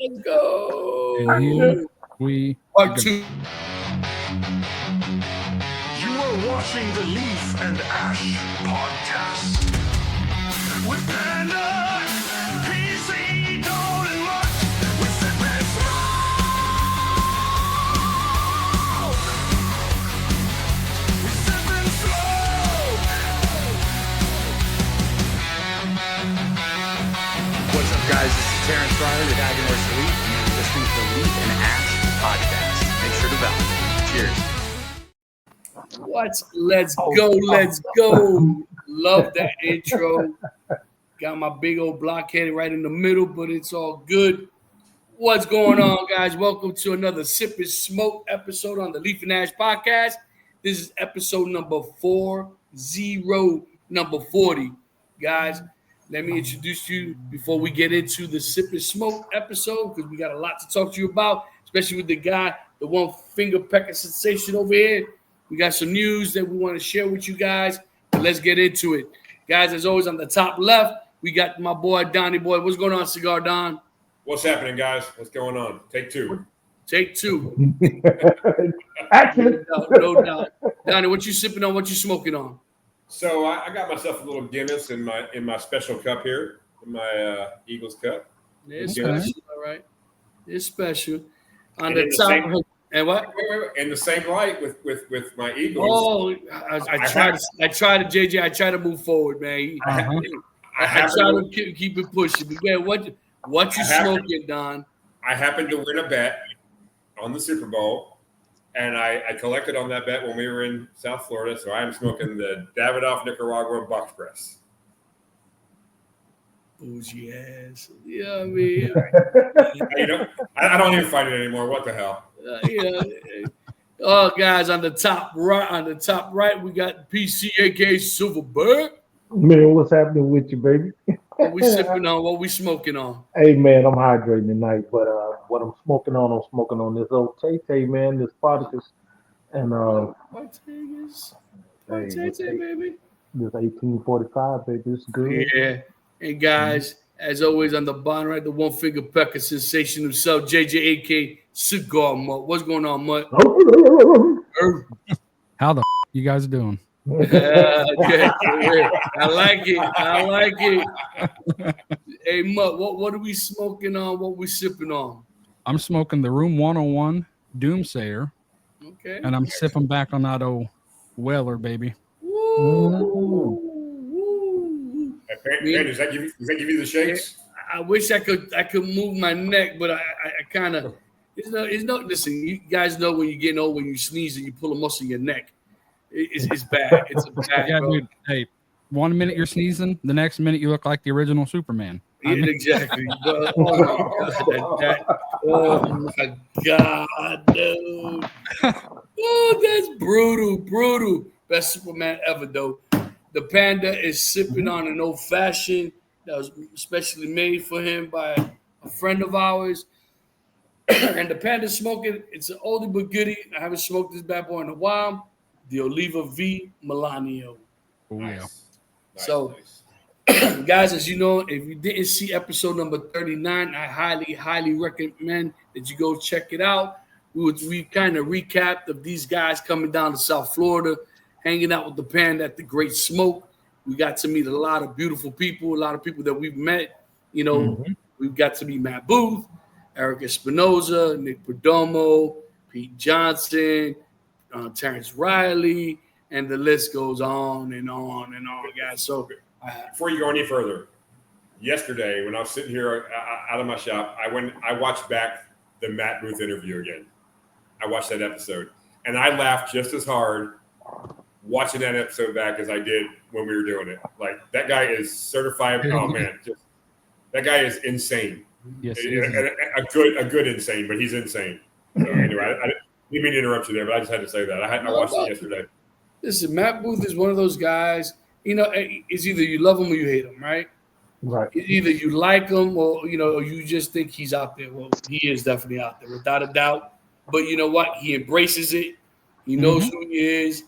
Let's go. And here we Part go. 2. You are watching the Leaf and Ash podcast with Panda, PC, Dawn, and Mutt. With Sip and Smoke. With Sip and Smoke. What's up, guys? This is Terrence Riley, the guy who wears the Leaf, and you're listening to the Leaf and Ash podcast. Make sure to value. Cheers. What? Let's go. Let's go. Love that intro. Got my big old blockhead right in the middle, but it's all good. What's going on, guys? Welcome to another Sip and Smoke episode on the Leaf and Ash podcast. This is episode number 40, number 40. Guys, let me introduce you before we get into the Sip and Smoke episode, because we got a lot to talk to you about, especially with the guy, the one finger pecker sensation over here. We got some news that we want to share with you guys. Let's get into it. Guys, as always, on the top left, we got my boy, Donnie Boy. What's going on, Cigar Don? What's happening, guys? What's going on? Take two. Take two. Action. No doubt. Donnie, what you sipping on? What you smoking on? So I got myself a little Guinness in my special cup here, in my Eagles cup. It's Okay. special, all right. It's special. On And the in the top. same- And what? In the same light with my Eagles. Oh, I tried to, JJ. I try to move forward, man. I I happened try to, to keep it pushing. But yeah, what you I happen- smoking, Don? I happened to win a bet on the Super Bowl, and I collected on that bet when we were in South Florida. So I am smoking the Davidoff Nicaragua Box Press. Bougie ass. Yeah, I mean, You know, I don't even fight it anymore. What the hell? yeah. Oh, guys, on the top right, we got PC, aka Silverberg. Man, what's happening with you, baby? What we sipping on? What we smoking on? Hey, man, I'm hydrating tonight, but what I'm smoking on this old Tay, man, this Spartacus, and Partagas. hey, Partagas, baby. this 1845, baby, it's good. Yeah. And guys, as always, on the bottom right, the one finger pecker sensation himself, JJ, AK Cigar Mutt. What's going on, Mutt? How the you guys doing? Okay. I like it. Hey, Mutt, what are we smoking on? What we sipping on? I'm smoking the Room 101 Doomsayer, Okay. and I'm sipping back on that old Weller, baby. Woo. Man, does that give you the shakes? I wish I could move my neck, but I kind of it's no. Listen, you guys know when you're getting old, when you sneeze and you pull a muscle in your neck, it's bad. It's a bad. Yeah, bro. dude. Hey, 1 minute you're sneezing, the next minute you look like the original Superman. Yeah, exactly. But, oh my god, dude. Oh, that's brutal. Best Superman ever, though. The Panda is sipping on an old fashioned that was specially made for him by a friend of ours. And the Panda's smoking, it's an oldie but goodie. I haven't smoked this bad boy in a while. The Oliva V Milanio. Oh, yeah. Nice. So- nice. Guys, as you know, if you didn't see episode number 39, I highly recommend that you go check it out. We kind of recapped of these guys coming down to South Florida, hanging out with the Panda at the Great Smoke. We got to meet a lot of beautiful people, a lot of people that we've met. You know, we've got to meet Matt Booth, Eric Espinoza, Nick Perdomo, Pete Johnson, Terrence Riley, and the list goes on and on and on, guys. So Before you go any further, yesterday when I was sitting here out of my shop, I watched back the Matt Booth interview again. I watched that episode, and I laughed just as hard watching that episode back as I did when we were doing it. Like, that guy is certified. Oh man, that guy is insane. Yes, A good insane, but he's insane. So anyway, I didn't mean to interrupt you there, but I just had to say that. I watched it yesterday. listen, Matt Booth is one of those guys. You know, it's either you love him or you hate him, right? Right. Either you like him or or you just think he's out there. Well, he is definitely out there without a doubt. But you know what? He embraces it. He knows who he is,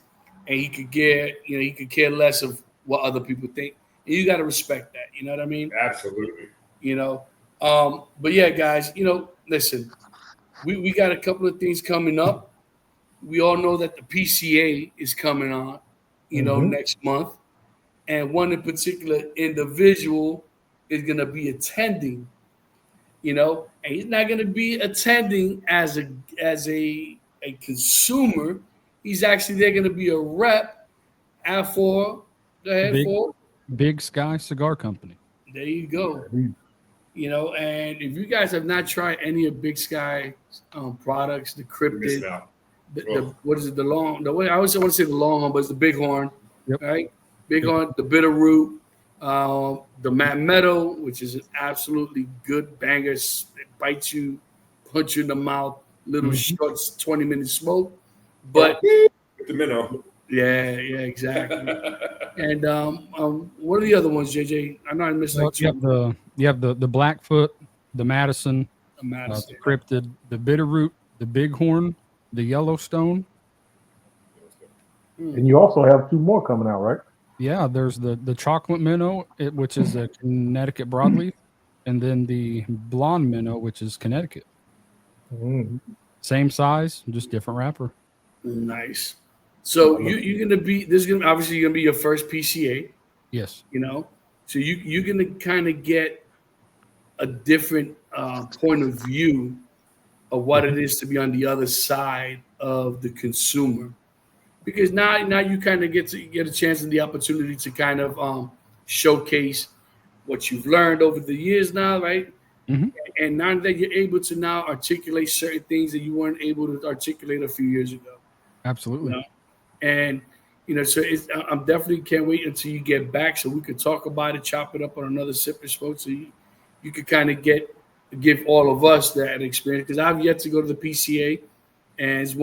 and he could care less of what other people think. And you got to respect that. You know what I mean? Absolutely. You know, But yeah, guys, listen, we got a couple of things coming up. We all know that the PCA is coming on, next month. And one in particular individual is going to be attending, and he's not going to be attending as a consumer. He's actually they're going to be a rep for Big Sky Cigar Company. There you go. And if you guys have not tried any of Big Sky products, the Cryptid, what is it? The long, the way I always want to say the Longhorn, but it's the Bighorn, right? Bighorn, the Bitterroot, the Matt Meadow, which is an absolutely good banger. It bites you, punch you in the mouth, little short 20-minute smoke. But the minnow. Yeah, exactly. And what are the other ones, JJ? I know I missed like two. You have the Blackfoot, the Madison, the Cryptid, the Bitterroot, the Bighorn, the Yellowstone. And you also have 2 more coming out, right? Yeah, there's the Chocolate Minnow, which is a Connecticut broadleaf, and then the Blonde Minnow, which is Connecticut. Same size, just different wrapper. Nice. So you're gonna be obviously gonna be your first PCA. Yes. So you're gonna kind of get a different point of view of what it is to be on the other side of the consumer, because now you kind of get a chance and the opportunity to kind of showcase what you've learned over the years now, right? Mm-hmm. And now that you're able to now articulate certain things that you weren't able to articulate a few years ago. Absolutely. And so I'm definitely can't wait until you get back so we could talk about it, chop it up on another sip and smoke, so you could kind of give all of us that experience, because I've yet to go to the PCA, and it's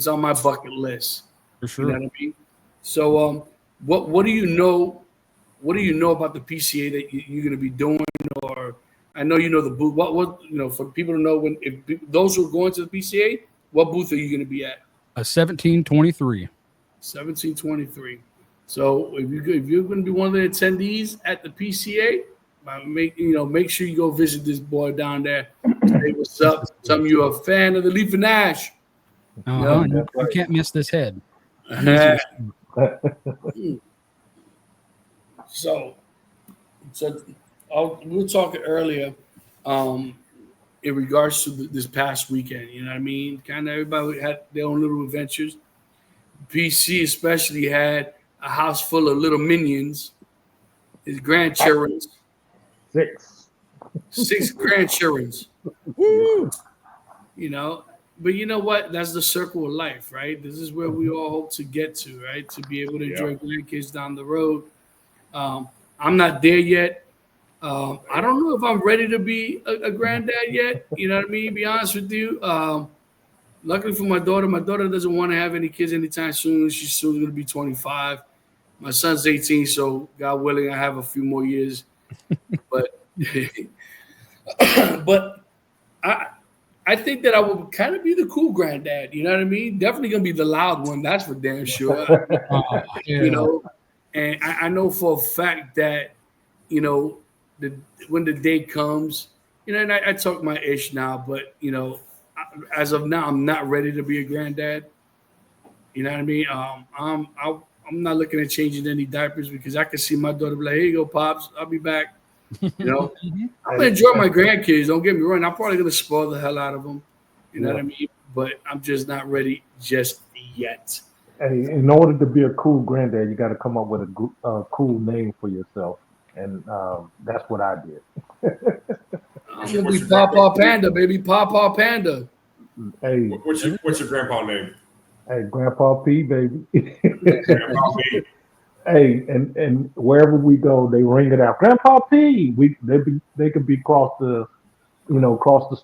on my bucket list. For sure. You know what I mean? So what do you know? What do you know about the PCA that you're going to be doing? Or I know you know the booth. What for people to know those who are going to the PCA, what booth are you going to be at? 1723. 1723. So if you're going to be one of the attendees at the PCA, make sure you go visit this boy down there. Say what's up. Tell him you're a fan of the Leaf and Ash. You can't miss this head. So we were talking earlier in regards to this past weekend. You know what I mean? Kind of everybody had their own little adventures. PC especially had a house full of little minions, his grandchildren. 6 grandchildren. Woo! But you know what? That's the circle of life, right? This is where we all hope to get to, right? To be able to enjoy grandkids down the road. I'm not there yet. I don't know if I'm ready to be a granddad yet. You know what I mean? Be honest with you. Luckily for my daughter doesn't want to have any kids anytime soon. She's soon going to be 25. My son's 18, so God willing, I have a few more years. But I think that I would kind of be the cool granddad. You know what I mean? Definitely going to be the loud one. That's for damn sure. And I know for a fact that, when the day comes, and I talk my ish now, but, as of now, I'm not ready to be a granddad. You know what I mean? I'm not looking at changing any diapers, because I can see my daughter be like, "Here you go, Pops. I'll be back." I'm going to enjoy my grandkids. Don't get me wrong. I'm probably going to spoil the hell out of them. You know what I mean? But I'm just not ready just yet. Hey, in order to be a cool granddad, you got to come up with a cool name for yourself. And that's what I did. I'm going to be Pawpaw Panda, baby. Pawpaw Panda. Hey, What's your grandpa name? Hey, Grandpa P, baby. Grandpa P. Hey, and wherever we go, they ring it out. Grandpa P. They could be across the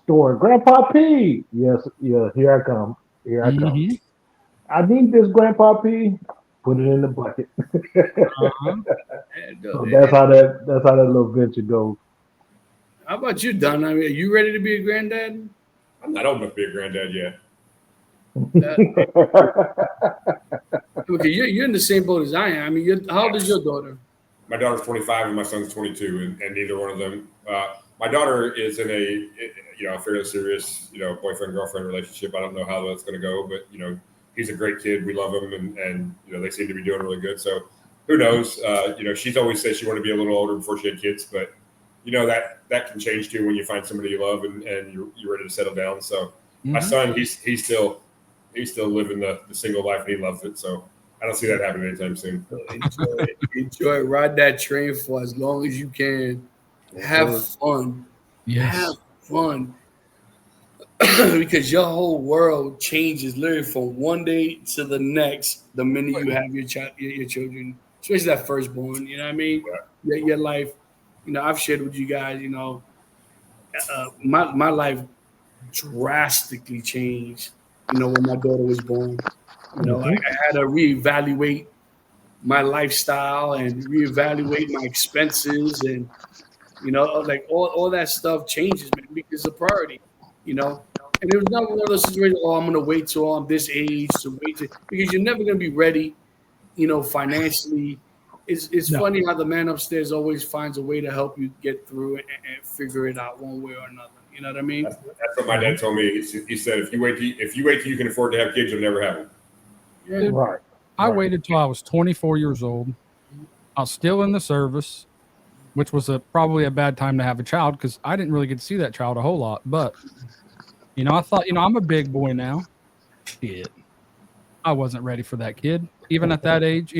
store. Grandpa P. Yes, yeah. Here I come. I need this, Grandpa P. Put it in the bucket. So that's how that little venture goes. How about you, Don? I mean, are you ready to be a granddad? I'm not old enough to be a granddad yet. Okay, you're in the same boat as I am. I mean, how old is your daughter? My daughter's 25 and my son's 22, and neither one of them. my daughter is in a fairly serious boyfriend girlfriend relationship. I don't know how that's going to go, but he's a great kid. We love him, and they seem to be doing really good. So who knows? She's always said she wanted to be a little older before she had kids, but that can change too when you find somebody you love and you're ready to settle down. So my son, he's still living the single life and he loves it. So I don't see that happening anytime soon. Enjoy, ride that train for as long as you can. Have fun. Yes. Have fun. Because your whole world changes literally from one day to the next the minute you have your children, especially that firstborn. You know what I mean? Yeah. Your life. I've shared with you guys. My life drastically changed. When my daughter was born. I had to reevaluate my lifestyle and reevaluate my expenses, and like all that stuff changes, man, because it's a priority. And it was not one of those situations. Oh, I'm going to wait till I'm this age because you're never going to be ready. Financially. It's funny how the man upstairs always finds a way to help you get through it and figure it out one way or another. You know what I mean? That's what my dad told me. He said, if you wait till you can afford to have kids, you'll never have them. Yeah. Right. I waited till I was 24 years old. I was still in the service, which was probably a bad time to have a child because I didn't really get to see that child a whole lot. But, I thought, I'm a big boy now. Shit. I wasn't ready for that kid, even at that age.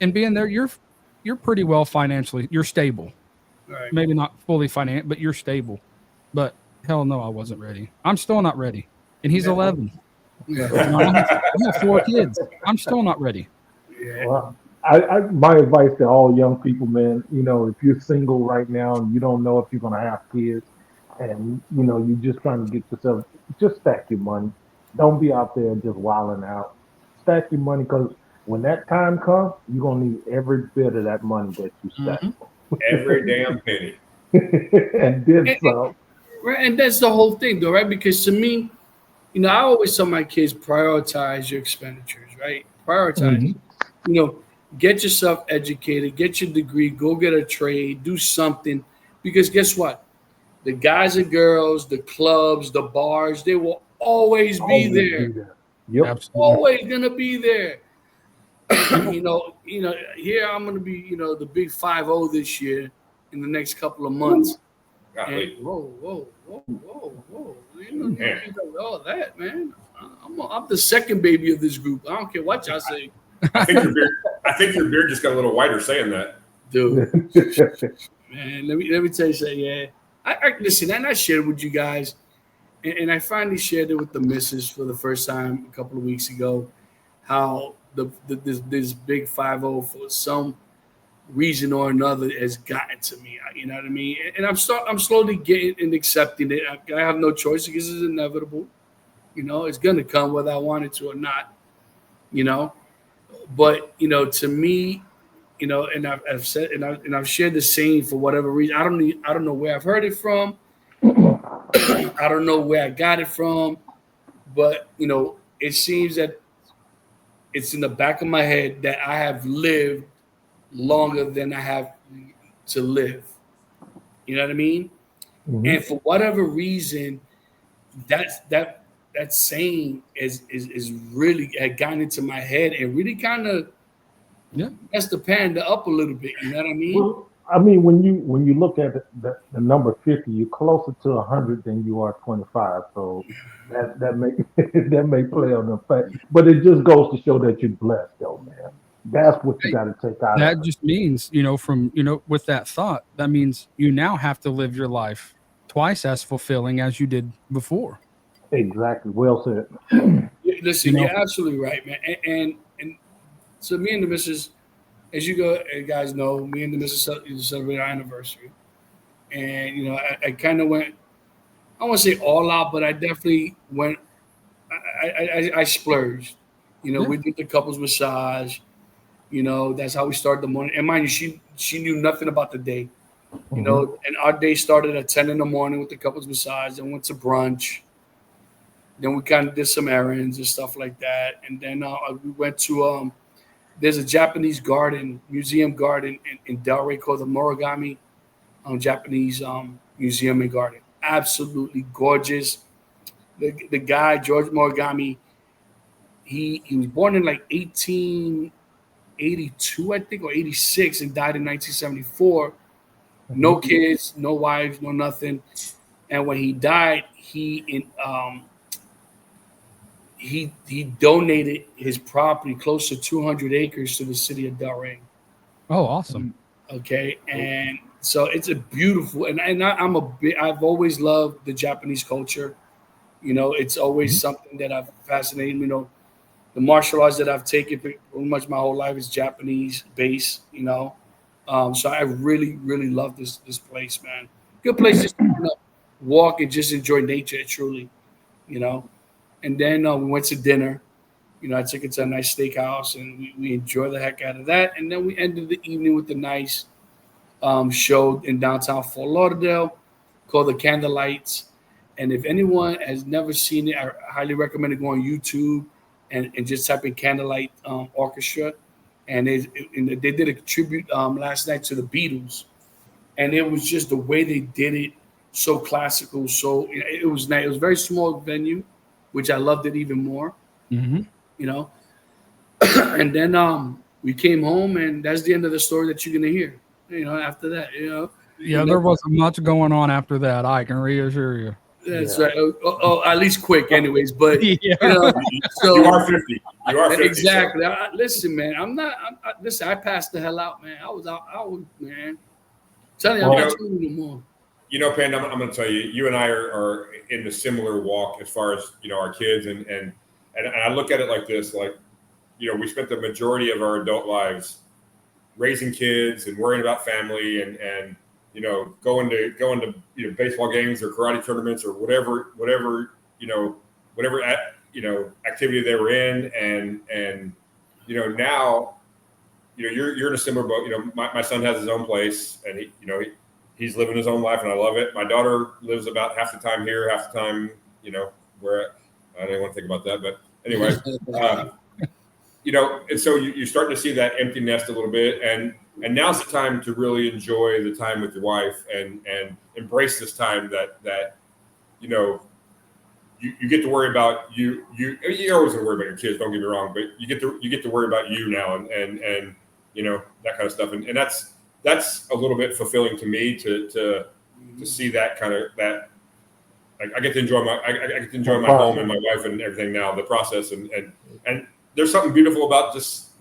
And being there, you're pretty well financially. You're stable. Right. Maybe not fully financial, but you're stable. But hell no, I wasn't ready. I'm still not ready. And he's 11. Yeah. I have 4 kids. I'm still not ready. Yeah. Well, my advice to all young people, man, if you're single right now and you don't know if you're going to have kids and, you're just trying to get yourself, just stack your money. Don't be out there just wilding out. Stack your money because when that time comes, you're going to need every bit of that money that you stack. Every damn penny. And then some. Right, and that's the whole thing, though, right? Because to me, I always tell my kids, prioritize your expenditures, right? Prioritize. Get yourself educated, get your degree, go get a trade, do something. Because guess what? The guys and girls, the clubs, the bars, they will always be there. Yep. Absolutely. Always gonna be there. Here I'm gonna be, the big 5-0 this year in the next couple of months. And, whoa. You think of all that, man. I'm the second baby of this group. I don't care what y'all say. I think your beard just got a little whiter saying that. Dude. Man, let me tell you something. Yeah. I listen, and I shared with you guys, and I finally shared it with the missus for the first time a couple of weeks ago, how this big 5-0 for some reason or another has gotten to me. You know what I mean? And I'm slowly getting and accepting it. I have no choice because it's inevitable. It's gonna come whether I want it to or not. But to me, and I've said and I've shared the same for whatever reason. I don't know where I've heard it from. I don't know where I got it from, but it seems that it's in the back of my head that I have lived longer than I have to live. You know what I mean? Mm-hmm. And for whatever reason, that saying is really had gotten into my head and really kind of that's the panda up a little bit. You know what I mean? Well, I mean, when you look at the number 50, you're closer to 100 than you are 25. So that may play on the fact, but it just goes to show that you're blessed, though, man. That's what you got to take out. That just means, with that thought, that means you now have to live your life twice as fulfilling as you did before. Exactly. Well said. Listen, you're absolutely right, man. And so me and the missus, as you guys know, me and the missus celebrate our anniversary. And, I kind of went, I won't say all out, but I definitely went, I splurged. We did the couples massage. That's how we started the morning. And mind you, she knew nothing about the day. And our day started at 10 in the morning with the couples massage and went to brunch. Then we kind of did some errands and stuff like that. And then we went to, there's a Japanese museum garden in Delray called the Morigami Japanese Museum and Garden. Absolutely gorgeous. The guy George Morigami, he was born in like 1882, I think, or 86, and died in 1974. No kids, no wives, no nothing. And when he died, he donated his property, close to 200 acres, to the city of Delray. Oh, awesome. Okay, and so it's a beautiful, I'm a bit. I've always loved the Japanese culture. You know, it's always something that I've fascinated me. You know, the martial arts that I've taken pretty much my whole life is Japanese based. You know, so I really, really love this place, man. Good place just to walk and just enjoy nature, truly. You know, and then we went to dinner. You know, I took it to a nice steakhouse, and we enjoyed the heck out of that. And then we ended the evening with a nice show in downtown Fort Lauderdale called The Candlelights. And if anyone has never seen it, I highly recommend it. Go on YouTube and just type in Candlelight Orchestra. And they did a tribute last night to the Beatles. And it was just the way they did it, so classical. So it was nice. It was a very small venue, which I loved it even more. Mm-hmm. You know, and then we came home, and that's the end of the story that you're gonna hear. You know, after that, Yeah, there wasn't much going on after that. I can reassure you. That's right. At least quick, anyways. But Yeah. So You are 50. You are 50. exactly. Listen, man, listen, I passed the hell out, man. I was man. Tell you, I'm not doing no more. You know, Panda, I'm going to tell you, you and I are in a similar walk as far as, our kids. And I look at it like this, like, we spent the majority of our adult lives raising kids and worrying about family and going to baseball games or karate tournaments or whatever activity they were in. And now, you're in a similar boat. My son has his own place, and he's living his own life, and I love it. My daughter lives about half the time here, half the time, where I didn't want to think about that, but anyway, and so you're starting to see that empty nest a little bit, and now's the time to really enjoy the time with your wife and embrace this time that you get to worry about you always gonna worry about your kids, don't get me wrong, but you get to worry about you now and that kind of stuff, and that's a little bit fulfilling to me to see that kind of that. I get to enjoy my home and my wife and everything now, the process, and there's something beautiful about just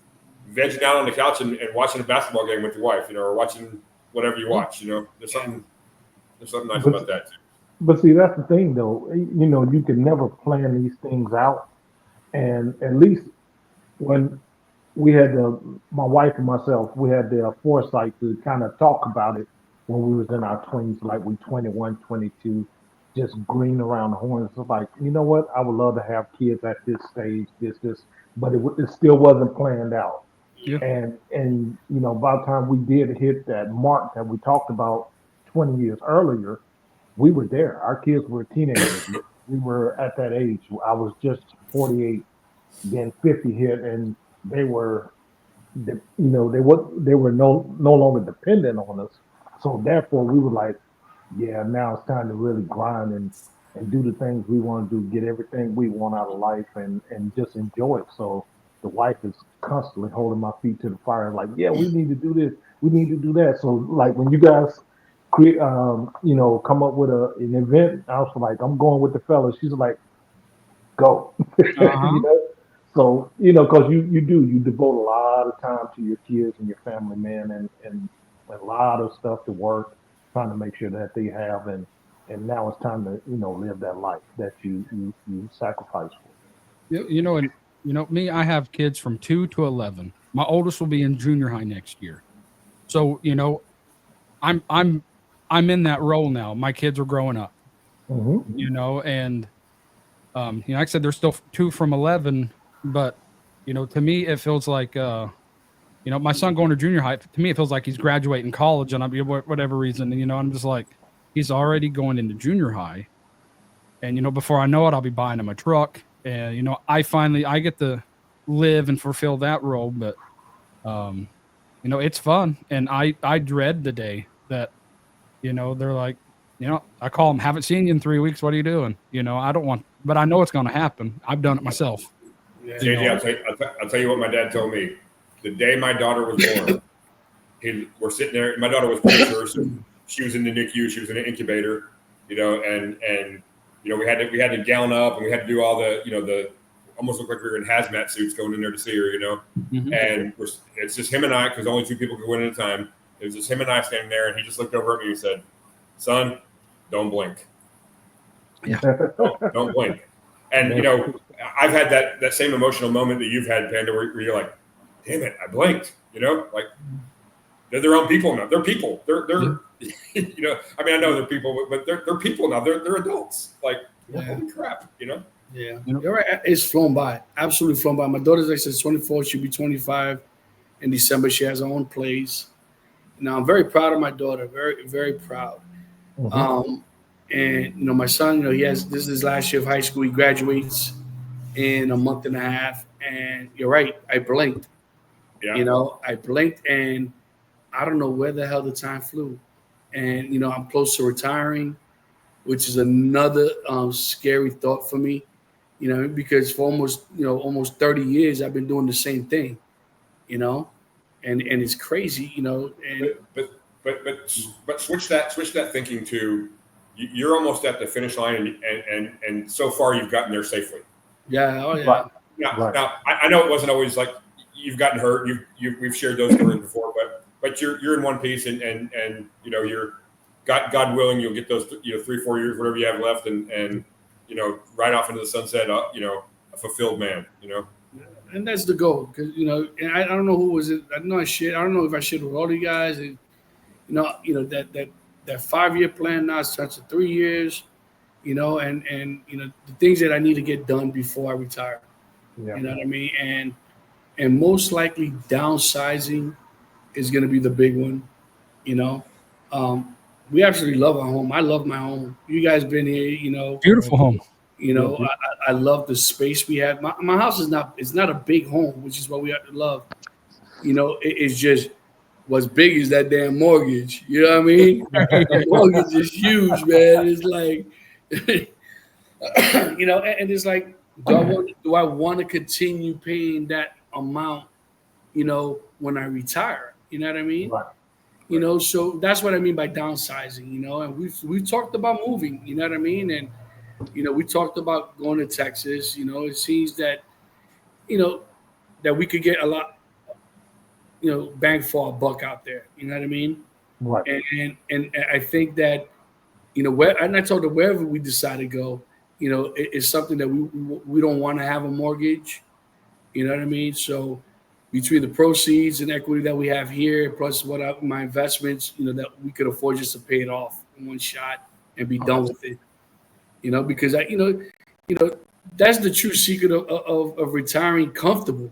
vegging out on the couch and watching a basketball game with your wife, or watching whatever you watch. There's something nice about that too. But see, that's the thing, though. You can never plan these things out, and at least when we had my wife and myself, we had the foresight to kind of talk about it when we was in our 20s, like we 21, 22, just green around the horns. It's like, you know what? I would love to have kids at this stage, but it still wasn't planned out. Yeah. And by the time we did hit that mark that we talked about 20 years earlier, we were there. Our kids were teenagers. We were at that age. I was just 48, then 50 hit, and they were, they were no longer dependent on us. So therefore, we were like, yeah, now it's time to really grind and do the things we want to do, get everything we want out of life, and just enjoy it. So the wife is constantly holding my feet to the fire, like, yeah, we need to do this, we need to do that. So like when you guys create, come up with an event, I was like, I'm going with the fellas. She's like, go. Uh-huh. So because you devote a lot of time to your kids and your family, man, and a lot of stuff to work, trying to make sure that they have, and now it's time to live that life that you sacrifice for. Me, I have kids from 2 to 11. My oldest will be in junior high next year. So, I'm in that role now. My kids are growing up. Mm-hmm. And like I said, they're still 2 from 11, but to me it feels like my son going to junior high, to me it feels like he's graduating college, and I'll be whatever reason, and I'm just like, he's already going into junior high, and before I know it, I'll be buying him a truck. And I get to live and fulfill that role, but it's fun, and I dread the day that they're like, I call them, haven't seen you in 3 weeks. What are you doing? I don't want, but I know it's going to happen. I've done it myself. Yeah. JJ, I'll tell you what my dad told me. The day my daughter was born, we're sitting there. My daughter was premature, so she was in the NICU. She was in an incubator, and we had to gown up and we had to do all the almost looked like we were in hazmat suits going in there to see her, Mm-hmm. And it's just him and I, because only two people could go in at a time. It was just him and I standing there, and he just looked over at me and said, "Son, don't blink. Yeah. Don't blink." And I've had that same emotional moment that you've had, Panda, where you're like, "Damn it, I blinked." Like they're their own people now. They're people. They're I mean, I know they're people, but they're people now. They're adults. Like, holy crap, Yeah, you're right. It's flown by, absolutely flown by. My daughter's like says 24. She'll be 25 in December. She has her own place. Now I'm very proud of my daughter. Very, very proud. Mhm. And my son, this is his last year of high school. He graduates in a month and a half. And you're right. I blinked. Yeah. I blinked, and I don't know where the hell the time flew. And I'm close to retiring, which is another scary thought for me. Because for almost 30 years I've been doing the same thing. And it's crazy. And But switch that thinking to you're almost at the finish line, and so far you've gotten there safely. yeah, oh yeah. Right. Now I know it wasn't always like you've gotten hurt. We've shared those stories before, but you're in one piece, and you're God willing, you'll get those 3-4 years, whatever you have left, and right off into the sunset, a fulfilled man. And that's the goal, because and I don't know who was it. I know I shared. I don't know if I shared with all you guys. And that 5-year plan now is turned to 3 years. And the things that I need to get done before I retire. Yeah. You know what I mean? And most likely downsizing is going to be the big one. We absolutely love our home. I love my home. You guys been here. Beautiful home. I love the space we have. My house is not a big home, which is what we have to love. It's just what's big is that damn mortgage. You know what I mean? The mortgage is huge, man. It's like, and it's like, do I want to continue paying that amount, when I retire? You know what I mean? Right. So that's what I mean by downsizing, and we've talked about moving, you know what I mean? And, we talked about going to Texas. It seems that, that we could get a lot, bang for a buck out there. You know what I mean? Right. And I think that, and I told her wherever we decide to go, it's something that we don't want to have a mortgage. You know what I mean? So between the proceeds and equity that we have here, plus my investments, that we could afford just to pay it off in one shot and be done with it. Because that's the true secret of retiring comfortable.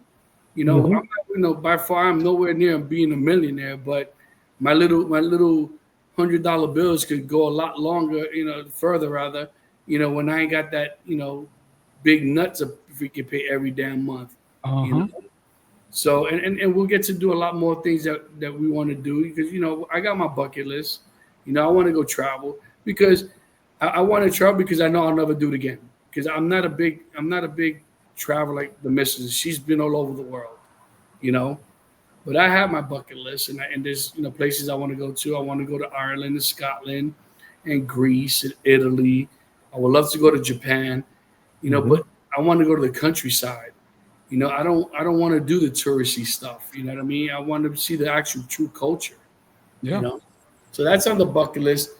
Mhm. I'm not, by far I'm nowhere near being a millionaire, but my little $100 bills could go a lot longer, further rather, when I ain't got that, big nuts if we can pay every damn month. Uh-huh. So and we'll get to do a lot more things that we want to do, because I got my bucket list. I want to go travel, because I want to travel, because I know I'll never do it again, because I'm not a big traveler like the missus. She's been all over the world, but I have my bucket list, and there's places I want to go to. I want to go to Ireland and Scotland and Greece and Italy. I would love to go to Japan, but I want to go to the countryside. I don't want to do the touristy stuff. You know what I mean? I want to see the actual true culture. Yeah. So that's on the bucket list.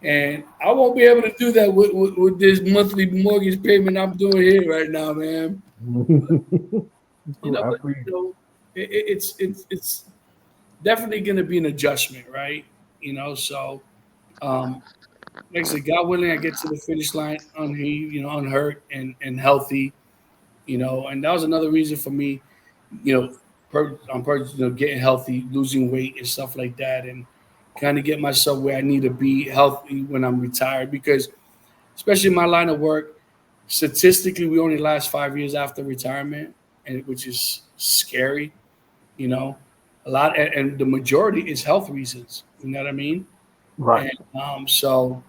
And I won't be able to do that with this monthly mortgage payment I'm doing here right now, man. But, it's definitely going to be an adjustment, right? So like I said, God willing, I get to the finish line unhurt and healthy. And that was another reason for me, getting healthy, losing weight and stuff like that, and kind of get myself where I need to be healthy when I'm retired, because especially in my line of work, statistically, we only last 5 years after retirement, which is scary, a lot. And the majority is health reasons. You know what I mean? Right. And, so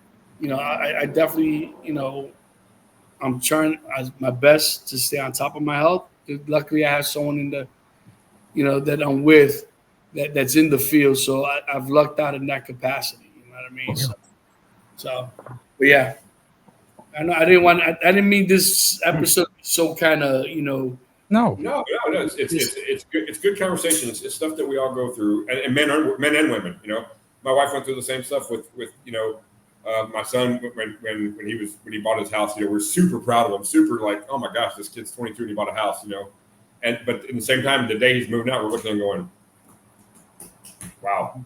I definitely, I'm trying my best to stay on top of my health. Luckily, I have someone in the, that I'm with that's in the field. So I've lucked out in that capacity. You know what I mean? But yeah, I know I didn't mean this episode to be so kind of, No. No. It's good. It's good conversation. It's stuff that we all go through, and men and women. My wife went through the same stuff with my son when he bought his house. We're super proud of him. Super like, oh my gosh, this kid's 22 and he bought a house. But at the same time, the day he's moving out, we're looking and going, wow.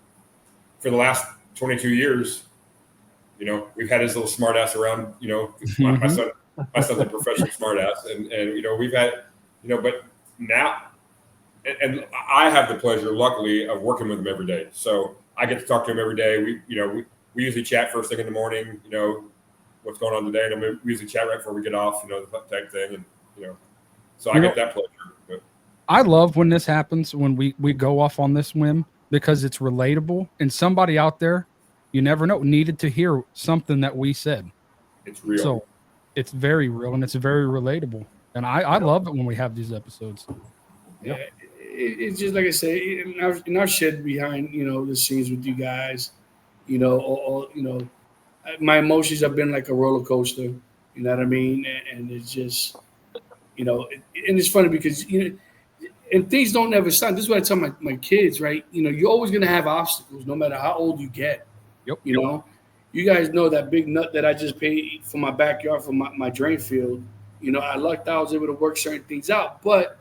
For the last 22 years, we've had his little smart ass around. My son's a professional smart ass, and we've had. But now, and I have the pleasure, luckily, of working with him every day. So I get to talk to him every day. We usually chat first thing in the morning. What's going on today, and then we usually chat right before we get off. The type thing, and so I get that pleasure. But I love when this happens, when we go off on this whim, because it's relatable, and somebody out there, you never know, needed to hear something that we said. It's real. So it's very real and it's very relatable. And I love it when we have these episodes. Yeah, it's just like I say, in our shed behind, the scenes with you guys, my emotions have been like a roller coaster. You know what I mean? And it's just, and it's funny because, and things don't ever stop. This is what I tell my kids, right? You're always going to have obstacles no matter how old you get. Yep. You guys know that big nut that I just paid for my backyard for my drain field. I lucked out. I was able to work certain things out, but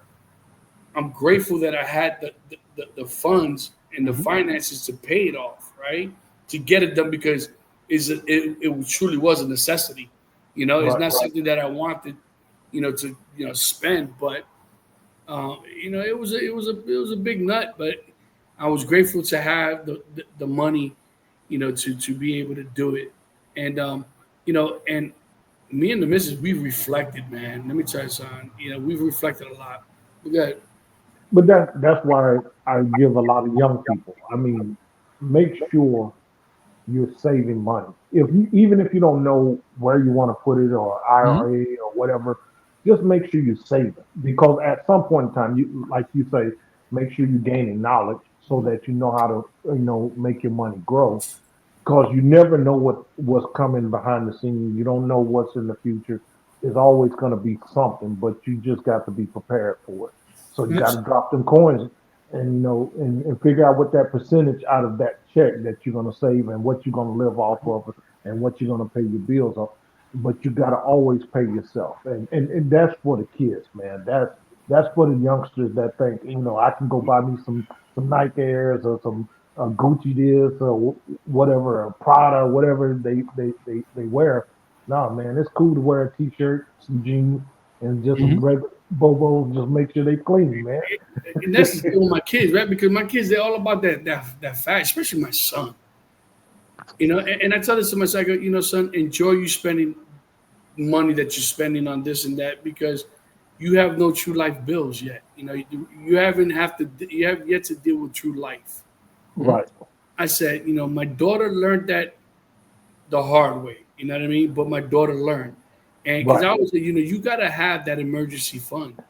I'm grateful that I had the funds and the finances to pay it off, right? To get it done, because it truly was a necessity. It's not something that I wanted, to spend, but it was a big nut. But I was grateful to have the money, to be able to do it, and and me and the missus, we've reflected, man. Let me tell you something. We've reflected a lot. We got. But that's why I give a lot of young people. I mean, make sure you're saving money. Even if you don't know where you want to put it, or IRA or whatever, just make sure you save it, because at some point in time, like you say, make sure you're gaining knowledge so that you know how to make your money grow. Because you never know what's coming behind the scenes. You don't know what's in the future. There's always going to be something, but you just got to be prepared for it. So you got to drop them coins and and figure out what that percentage out of that check that you're going to save and what you're going to live off of and what you're going to pay your bills off. But you got to always pay yourself, and that's for the kids, man. That's for the youngsters that think I can go buy me some Nike Airs or some Gucci this or whatever, or Prada, whatever they wear. No, man, it's cool to wear a t-shirt, some jeans, and just some regular Bobos. Just make sure they clean, man. And that's the thing with my kids, right? Because my kids, they're all about that fashion, especially my son. And I tell this to my son, I go, son, enjoy you spending money that you're spending on this and that, because you have no true life bills yet. You have yet to deal with true life. Right. I said, my daughter learned that the hard way. You know what I mean? But my daughter learned, and because I always say, you gotta have that emergency fund.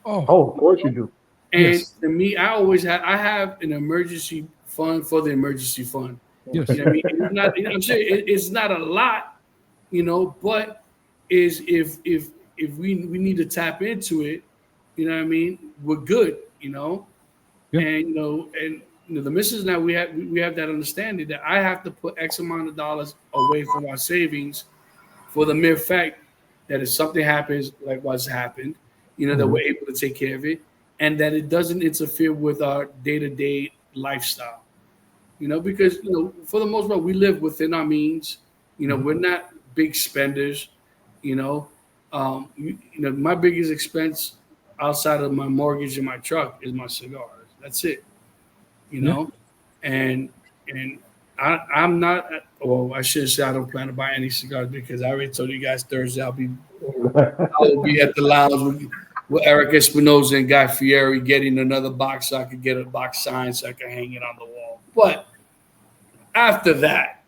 Oh, of course you do. And to me, I have an emergency fund for the emergency fund. Yes. You know what I mean? I'm saying it's not a lot, but if we need to tap into it, you know what I mean? We're good, Yeah. And the missus and I, we have that understanding that I have to put X amount of dollars away from our savings for the mere fact that if something happens like what's happened, that we're able to take care of it, and that it doesn't interfere with our day-to-day lifestyle. Because for the most part we live within our means. We're not big spenders. My biggest expense outside of my mortgage and my truck is my cigars. That's it. And I'm not. Well, I should say I don't plan to buy any cigars, because I already told you guys Thursday I will be at the lounge with Eric Espinosa and Guy Fieri getting another box so I could get a box signed so I can hang it on the wall. But after that,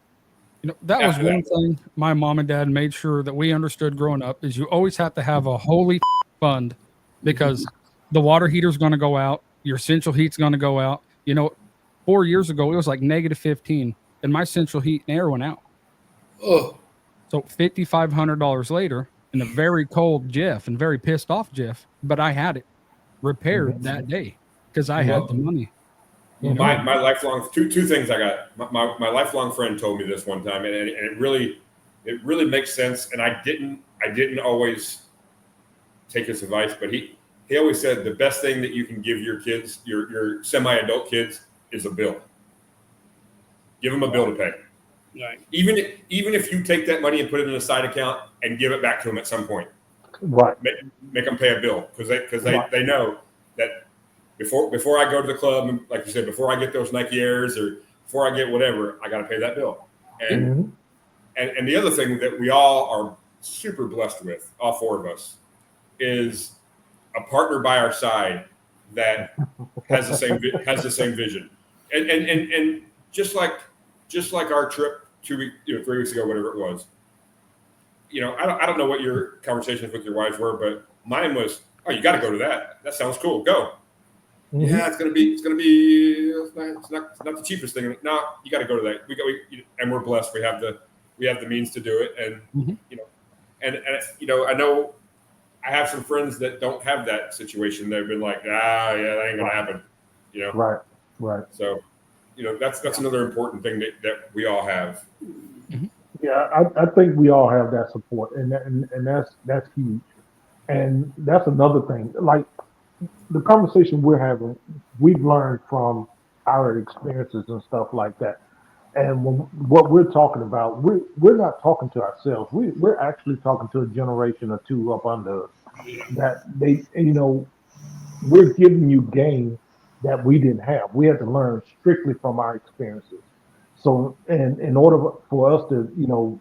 You know, that was After one that. thing my mom and dad made sure that we understood growing up is you always have to have a holy fund because the water heater's going to go out, your central heat's going to go out. You know, 4 years ago it was like -15, and my central heat and air went out. Oh, So $5,500 later, in a very cold Jeff and very pissed off Jeff, but I had it repaired that day because I had the money. You know? My lifelong two things I got. My lifelong friend told me this one time, and it really makes sense. And I didn't always take his advice, but he always said the best thing that you can give your kids, your semi-adult kids, is a bill. Give them a bill to pay. right. Even if you take that money and put it in a side account and give it back to them at some point, Right. make them pay a bill because they know that before I go to the club, and like you said, before I get those Nike Airs or before I get whatever, I got to pay that bill. And and the other thing that we all are super blessed with, all four of us, is a partner by our side that has the same vision. And just like our trip 3 weeks ago, whatever it was. You know, I don't know what your conversations with your wives were, but mine was, oh, you got to go to that. That sounds cool. Go. Yeah, it's not the cheapest thing. No, you got to go to that. And we're blessed. We have the means to do it. And you know, and you know, I know I have some friends that don't have that situation. They've been like, yeah, that ain't gonna happen. You know, Right. so you know, that's another important thing that we all have. Yeah, I think we all have that support, and that's huge. And that's another thing. Like the conversation we're having, we've learned from our experiences and stuff like that. And what we're talking about, we're not talking to ourselves. We're actually talking to a generation or two up under us that they, you know, we're giving you game that we didn't have. We had to learn strictly from our experiences. So, and in order for us to, you know,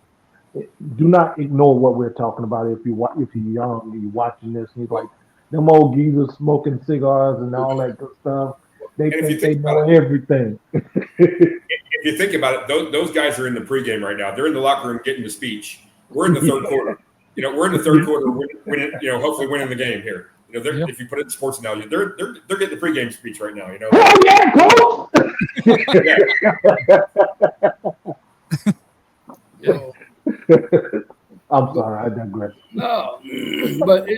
do not ignore what we're talking about. If you're young, and you're watching this, and you're like, them old geezers smoking cigars and all that good stuff. They And if you think they think know about it- everything. If you think about it, those guys are in the pregame right now. They're in the locker room getting the speech. We're in the third quarter. You know, we're in the third quarter, winning, you know, hopefully winning the game here. You know, if you put it in sports analogy, they're getting the pregame speech right now. You know, Oh yeah, coach. Yo, I'm sorry, I digress. no, but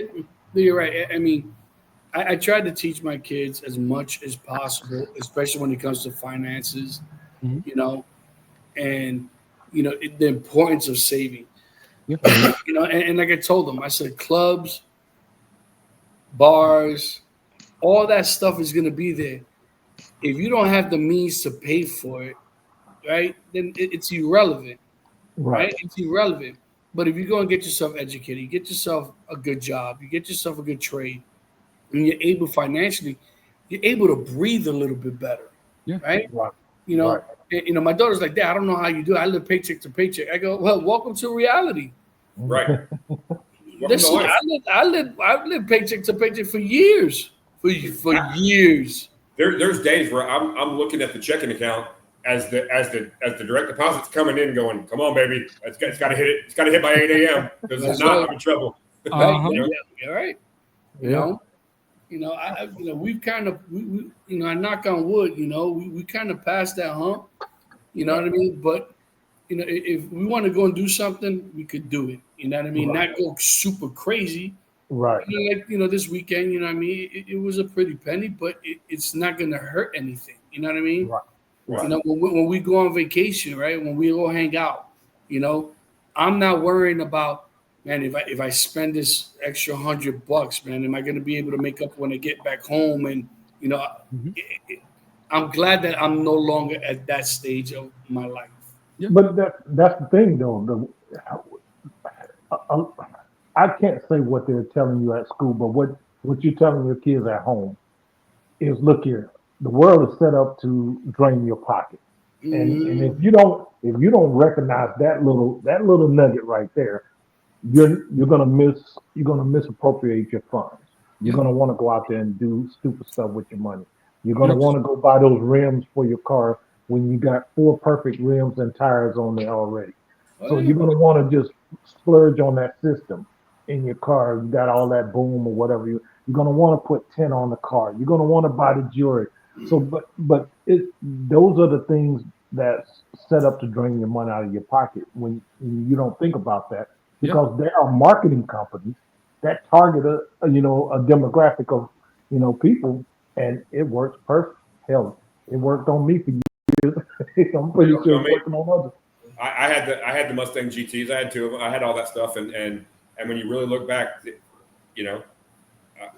you're right. I mean, I try to teach my kids as much as possible, especially when it comes to finances, you know, and, you know, the importance of saving. You know, and like I told them, I said, clubs, bars, all that stuff is going to be there. If you don't have the means to pay for it, right, then it's irrelevant, right? It's irrelevant. But if you go and get yourself educated, you get yourself a good job, you get yourself a good trade, and you're able financially, you're able to breathe a little bit better, right? Right. You know, Right. and, you know, my daughter's like, Dad, I don't know how you do it. I live paycheck to paycheck. I go, well, welcome to reality. right? Listen, I live paycheck to paycheck for years, for years. There's days where I'm looking at the checking account as the direct deposit's coming in, going, come on, baby, it's got to hit it. It's got to hit by 8 a.m. because if That's not, right. I'm in trouble. Right? You know? You're right. Yeah. You know, we've kind of, you know, I knock on wood, you know, we kind of passed that hump, you know what I mean? But, you know, if we want to go and do something, we could do it. You know what I mean? Right. Not go super crazy. Right. You know, like, you know, this weekend, you know what I mean? It was a pretty penny, but it's not going to hurt anything. You know what I mean? Right. Right. You know, when we go on vacation, right? When we all hang out, you know, I'm not worrying about, man, if I spend this extra $100, man, am I going to be able to make up when I get back home? And, you know, I'm glad that I'm no longer at that stage of my life. But that's the thing, though. I can't say what they're telling you at school, but what you're telling your kids at home is, look here, the world is set up to drain your pocket, and if you don't recognize that little nugget right there, you're gonna misappropriate your funds. You're gonna want to go out there and do stupid stuff with your money. You're gonna want to go buy those rims for your car when you got 4 perfect rims and tires on there already. So you're gonna want to just splurge on that system in your car. You got all that boom or whatever. You're gonna want to put 10 on the car. You're gonna want to buy the jewelry. So, but those are the things that's set up to drain your money out of your pocket when you don't think about that, because there are marketing companies that target a demographic of people, and it works perfect. Hell, it worked on me for years. I'm pretty sure it's working on others. I had the Mustang GTs. I had two of them. I had all that stuff, and when you really look back,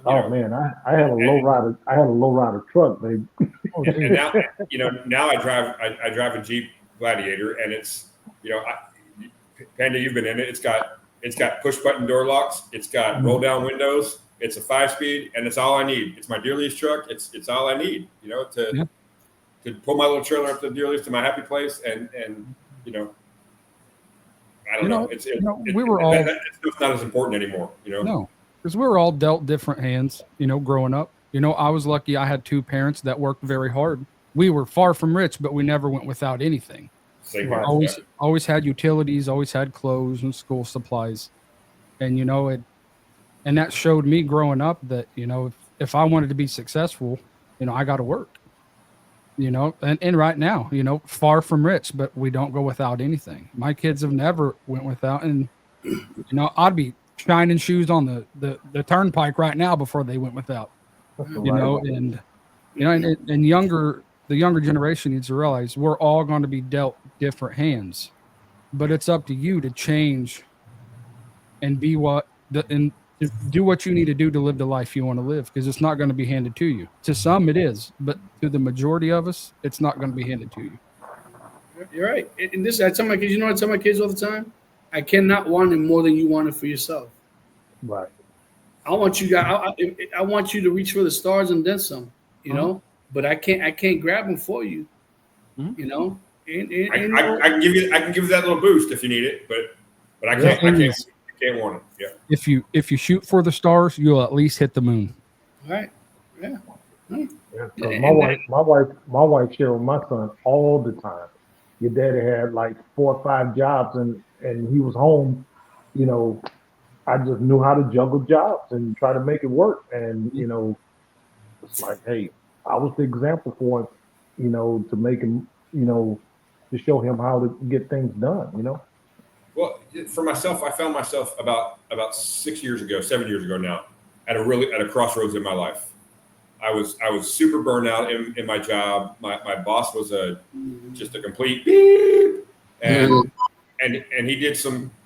Man, I had a low rider. I had a low rider truck, baby. And now I drive a Jeep Gladiator, and it's Panda, you've been in it. It's got push button door locks. It's got roll down windows. It's a 5-speed, and it's all I need. It's my deer lease truck. It's all I need. To pull my little trailer up to the deer lease to my happy place, and I don't know. We were all. It's not as important anymore. No, because we were all dealt different hands. Growing up. I was lucky. I had two parents that worked very hard. We were far from rich, but we never went without anything. Always had utilities. Always had clothes and school supplies, and and that showed me growing up that if I wanted to be successful, I got to work. And right now, far from rich, but we don't go without anything. My kids have never went without, and I'd be shining shoes on the turnpike right now before they went without. And the younger generation needs to realize we're all going to be dealt different hands, but it's up to you to change and be and do what you need to do to live the life you want to live, because it's not going to be handed to you. To some it is, but to the majority of us, it's not going to be handed to you. You're right. And this, I tell my kids, I tell my kids all the time, I cannot want it more than you want it for yourself. Right. I want you guys. I want you to reach for the stars and then some. But I can't grab them for you. And I can give you that little boost if you need it, but I can't want it. Yeah. If you shoot for the stars, you'll at least hit the moon. All right. Yeah. My wife shared with my son all the time. Your daddy had like 4 or 5 jobs, and he was home. I just knew how to juggle jobs and try to make it work. And it's like, hey, I was the example for him, to make him, to show him how to get things done. Well, for myself, I found myself about 7 years ago now, at a crossroads in my life. I was super burned out in my job. My boss was just a complete beep, and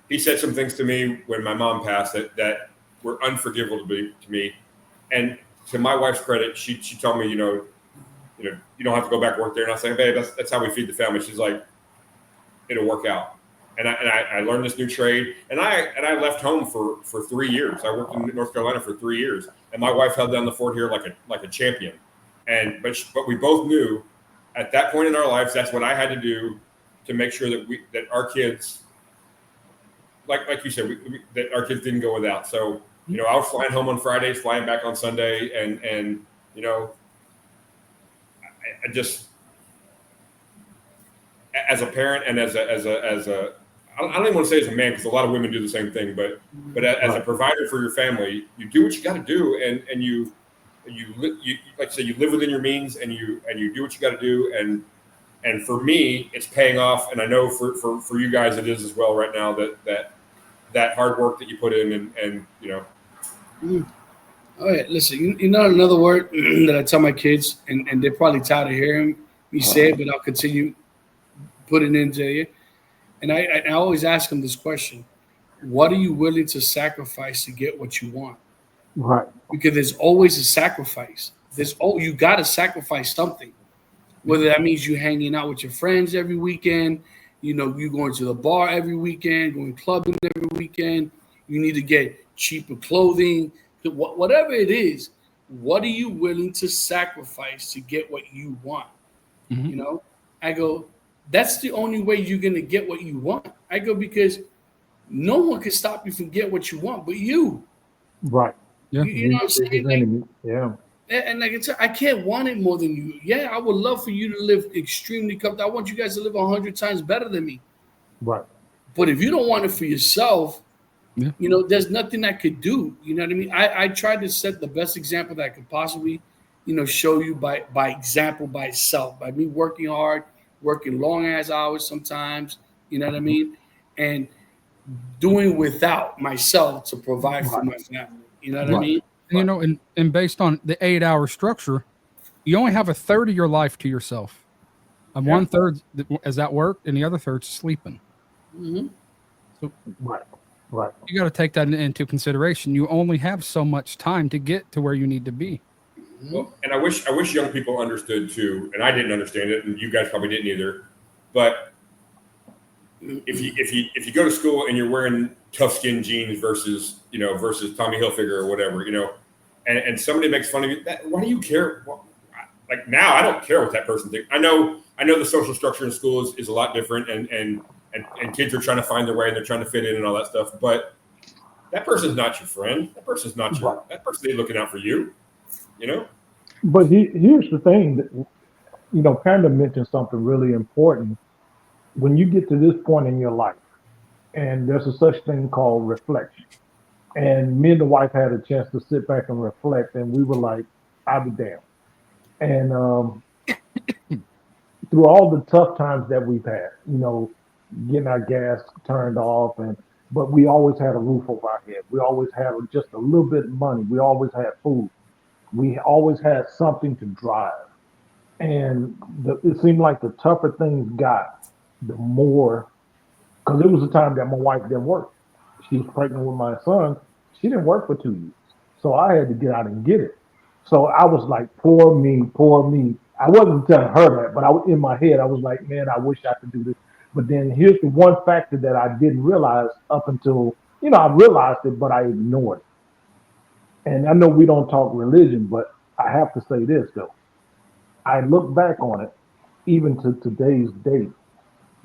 he said some things to me when my mom passed that were unforgivable to me. And to my wife's credit, she told me, you don't have to go back to work there. And I was saying, babe, that's how we feed the family. She's like, it'll work out. And I learned this new trade, and I left home for 3 years. I worked in North Carolina for 3 years, and my wife held down the fort here like a champion. But we both knew at that point in our lives that's what I had to do to make sure that our kids, like you said, that our kids didn't go without. So I was flying home on Fridays, flying back on Sunday, and I just, as a parent and as a I don't even want to say as a man, because a lot of women do the same thing, but as a provider for your family, you do what you got to do, and you like I say, you live within your means, and you do what you got to do, and for me, it's paying off, and I know for you guys it is as well right now, that hard work that you put in, and All right, listen, another word that I tell my kids, and they're probably tired of hearing me say it, but I'll continue putting it into you. And I always ask them this question: what are you willing to sacrifice to get what you want? Right. Because there's always a sacrifice. You got to sacrifice something. Whether that means you hanging out with your friends every weekend, you going to the bar every weekend, going clubbing every weekend. You need to get cheaper clothing. Whatever it is, what are you willing to sacrifice to get what you want? Mm-hmm. I go, that's the only way you're going to get what you want. I go, because no one can stop you from getting what you want but you. Right. Yeah. You know what I'm saying? Yeah. And like I can't want it more than you. Yeah, I would love for you to live extremely comfortable. I want you guys to live 100 times better than me. Right. But if you don't want it for yourself, Yeah. you know, there's nothing I could do. You know what I mean? I tried to set the best example that I could possibly, you know, show you by example, by itself, by me working hard, working long ass hours sometimes, you know what I mean? And doing without myself to provide for my family. You know what I mean? And, you know, and based on the 8-hour structure, you only have a third of your life to yourself. And 1/3 is at work, and the other third's sleeping. Mhm. Right. You got to take that into consideration. You only have so much time to get to where you need to be. Well, and I wish young people understood too, and I didn't understand it, and you guys probably didn't either. But if you go to school and you're wearing tough skin jeans versus Tommy Hilfiger or whatever, you know, and somebody makes fun of you, why do you care? Like now, I don't care what that person thinks. I know the social structure in school is a lot different, and kids are trying to find their way and they're trying to fit in and all that stuff. But that person's not your friend. That person's not that person ain't looking out for you. You know. But here's the thing that, you know, Panda mentioned something really important. When you get to this point in your life, and there's a such thing called reflection, and me and the wife had a chance to sit back and reflect, and we were like, I'll be damned. And through all the tough times that we've had, you know, getting our gas turned off, but we always had a roof over our head. We always had just a little bit of money. We always had food. We always had something to drive. And it seemed like the tougher things got, the more, because it was a time that my wife didn't work. She was pregnant with my son. She didn't work for 2 years. So I had to get out and get it. So I was like, poor me, poor me. I wasn't telling her that, but in my head, I was like, man, I wish I could do this. But then here's the one factor that I didn't realize up until, you know, I realized it, but I ignored it. And I know we don't talk religion, but I have to say this, though. I look back on it, even to today's date,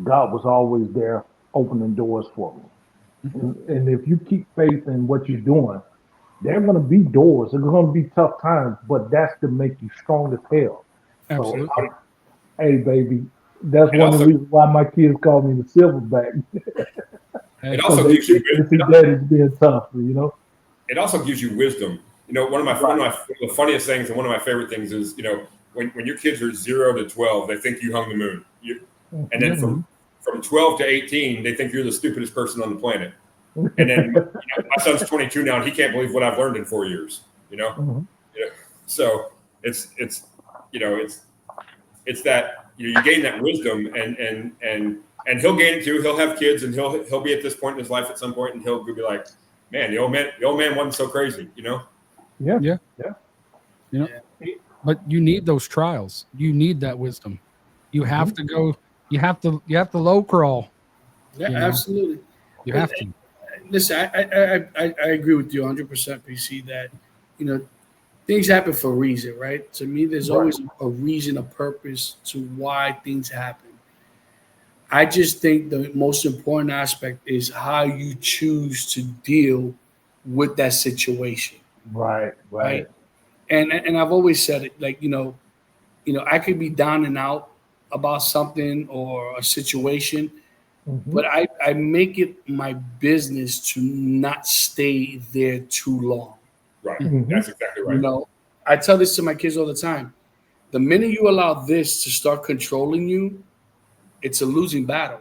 God was always there opening doors for me. And if you keep faith in what you're doing, there are going to be doors. There's going to be tough times, but that's to make you strong as hell. Absolutely. So, hey, baby, that's And one of also- the reasons why my kids call me the silverback. It also they gives you see daddy's being tough, you know? it also gives you wisdom. You know, one of the funniest things and one of my favorite things is, you know, when your kids are 0 to 12, they think you hung the moon. And then from 12 to 18, they think you're the stupidest person on the planet. And then my son's 22 now, and he can't believe what I've learned in 4 years. You know, so it's that you gain that wisdom, and he'll gain it too. He'll have kids, and he'll be at this point in his life at some point, and he'll be like, man, the old man wasn't so crazy, you know. You know, but you need those trials. You need that wisdom. You have to go. You have to low crawl. Yeah, You know? absolutely. You have to. Listen, I agree with you 100%, PC, that, you know, things happen for a reason, right? To me, there's always a reason, a purpose to why things happen. I just think the most important aspect is how you choose to deal with that situation. Right. And I've always said it, like, you know, I could be down and out about something or a situation, but I make it my business to not stay there too long. Right. That's exactly right. You know, I tell this to my kids all the time. The minute you allow this to start controlling you, it's a losing battle.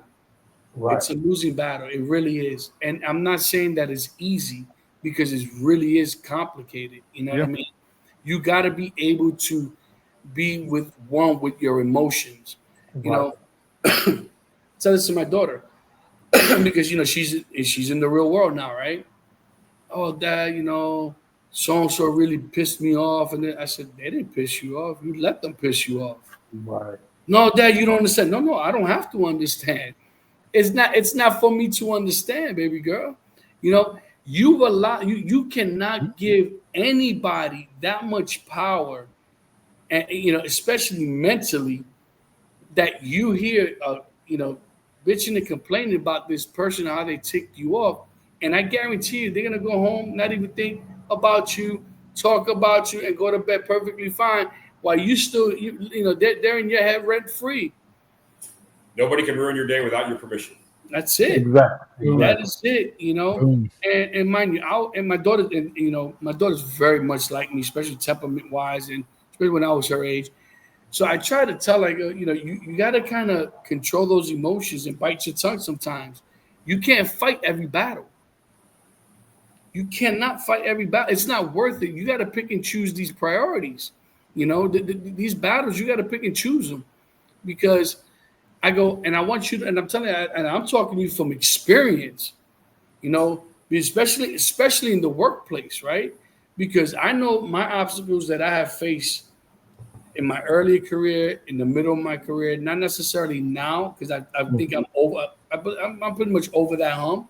Right. It's a losing battle. It really is. And I'm not saying that it's easy, because it really is complicated. You know what I mean? You got to be able to be with your emotions. You know, tell this to my daughter because, you know, she's in the real world now, right? Oh, Dad, you know, so-and-so really pissed me off. And then I said, they didn't piss you off. You let them piss you off. Right. No, Dad, you don't understand. No, I don't have to understand. It's not for me to understand, baby girl. You know, you cannot give anybody that much power, and, you know, especially mentally, that you hear, you know, bitching and complaining about this person, how they ticked you off. And I guarantee you, they're going to go home, not even think about you, talk about you, and go to bed perfectly fine, while you still, you know, they're in your head rent free. Nobody can ruin your day without your permission. That's it. Exactly. That is it, Boom. And mind you, and my daughter, and my daughter's very much like me, especially temperament wise, and especially when I was her age. So I try to tell her, you got to kind of control those emotions and bite your tongue sometimes. You can't fight every battle. You cannot fight every battle. It's not worth it. You got to pick and choose these priorities. These battles, you got to pick and choose them, because I go, and I want you to, and I'm telling you, and I'm talking to you from experience, especially in the workplace, right? Because I know my obstacles that I have faced in my earlier career, in the middle of my career, not necessarily now, because I think I'm over. I'm pretty much over that hump.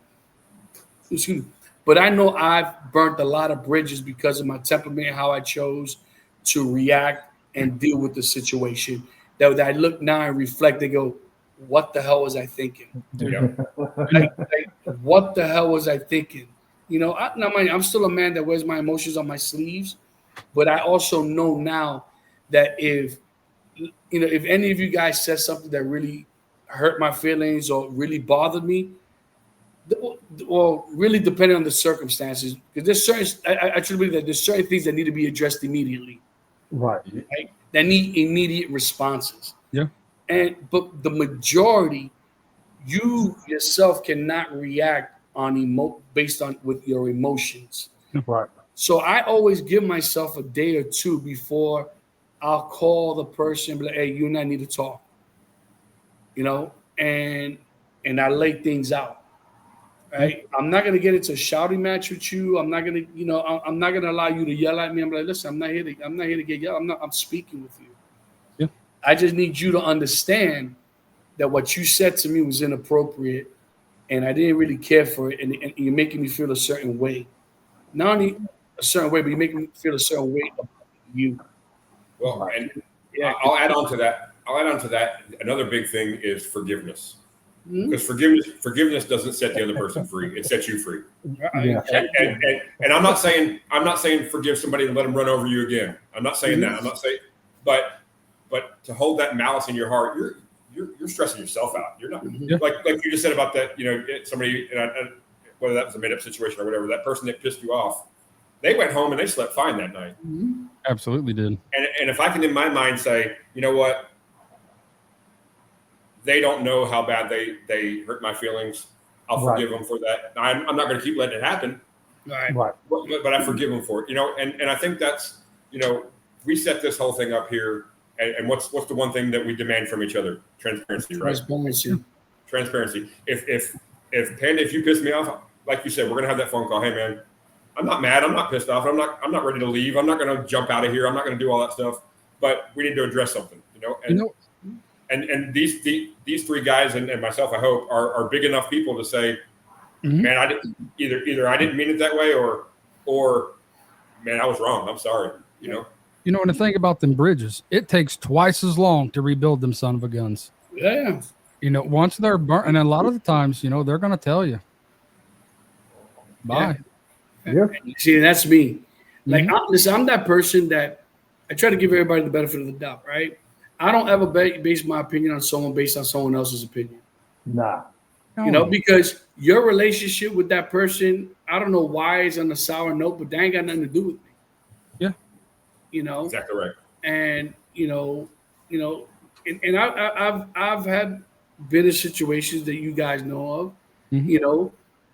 Excuse me. But I know I've burnt a lot of bridges because of my temperament, how I chose to react and deal with the situation. That I look now and reflect and go, what the hell was I thinking? Yeah. What the hell was I thinking? I'm still a man that wears my emotions on my sleeves, but I also know now that if any of you guys said something that really hurt my feelings or really bothered me, well, really depending on the circumstances, because there's certain, I truly believe that there's certain things that need to be addressed immediately, Right. right? That need immediate responses. Yeah. But the majority, you yourself cannot react on based on with your emotions. Right. So I always give myself a day or two before I'll call the person and be like, hey, you and I need to talk. And I lay things out. Right. I'm not gonna get into a shouting match with you. I'm not gonna, I'm not gonna allow you to yell at me. I'm like, listen, I'm not here to get yelled. I'm speaking with you. Yeah. I just need you to understand that what you said to me was inappropriate, and I didn't really care for it, and you're making me feel a certain way. Not only a certain way, but you're making me feel a certain way about you. Well, and Yeah. I'll add on to that. Another big thing is forgiveness. Mhm. Because forgiveness doesn't set the other person free; it sets you free. Yeah. And I'm not saying forgive somebody and let them run over you again. I'm not saying that. I'm not saying, but to hold that malice in your heart, you're stressing yourself out. You're not like you just said about that. Somebody, whether that was a made up situation or whatever, that person that pissed you off, they went home and they slept fine that night. Absolutely did. And if I can in my mind say, you know what, they don't know how bad they hurt my feelings, I'll forgive them for that. I'm not going to keep letting it happen, Right. Right. but I forgive them for it. And I think that's, we set this whole thing up here, and what's the one thing that we demand from each other? Transparency, right? Transparency. If Panda, if you piss me off, like you said, we're gonna have that phone call. Hey man, I'm not mad. I'm not pissed off. I'm not ready to leave. I'm not gonna jump out of here. I'm not gonna do all that stuff. But we need to address something. And these three guys and myself, I hope, are big enough people to say, man, I didn't either I didn't mean it that way, or man, I was wrong. I'm sorry. And the thing about them bridges, it takes twice as long to rebuild them son of a guns. Yeah. Once they're burnt, and a lot of the times, they're going to tell you, bye. Yeah. See, that's me. Like, I'm that person that I try to give everybody the benefit of the doubt, right? I don't ever base my opinion on someone based on someone else's opinion. Nah. Because your relationship with that person, I don't know why it's on a sour note, but that ain't got nothing to do with me. Yeah. Exactly right. And and I've had bitter situations that you guys know of.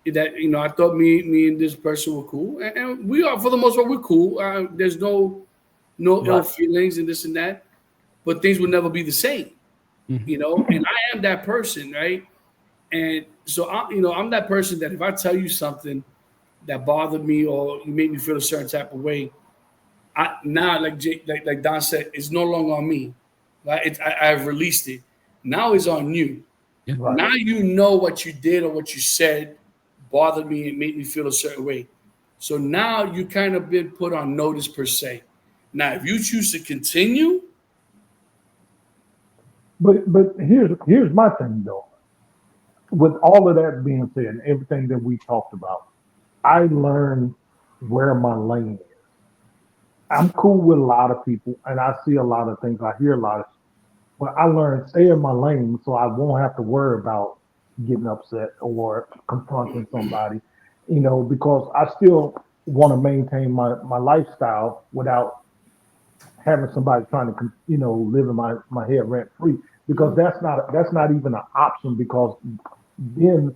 That I thought me and this person were cool, and we are, for the most part, we're cool. There's no ill feelings and this and that, but things will never be the same. And I am that person, right? And so I'm that person that if I tell you something that bothered me or you made me feel a certain type of way, now like Don said, it's no longer on me. Right? I've released it. Now it's on you. Yeah. Right. Now you know what you did or what you said bothered me and made me feel a certain way. So now you kind of been put on notice per se. Now, if you choose to continue, But here's my thing though. With all of that being said, and everything that we talked about, I learned where my lane is. I'm cool with a lot of people, and I see a lot of things. I hear a lot of, but I learned stay in my lane, so I won't have to worry about getting upset or confronting somebody, because I still want to maintain my lifestyle without having somebody trying to, live in my head rent free, because that's not even an option, because then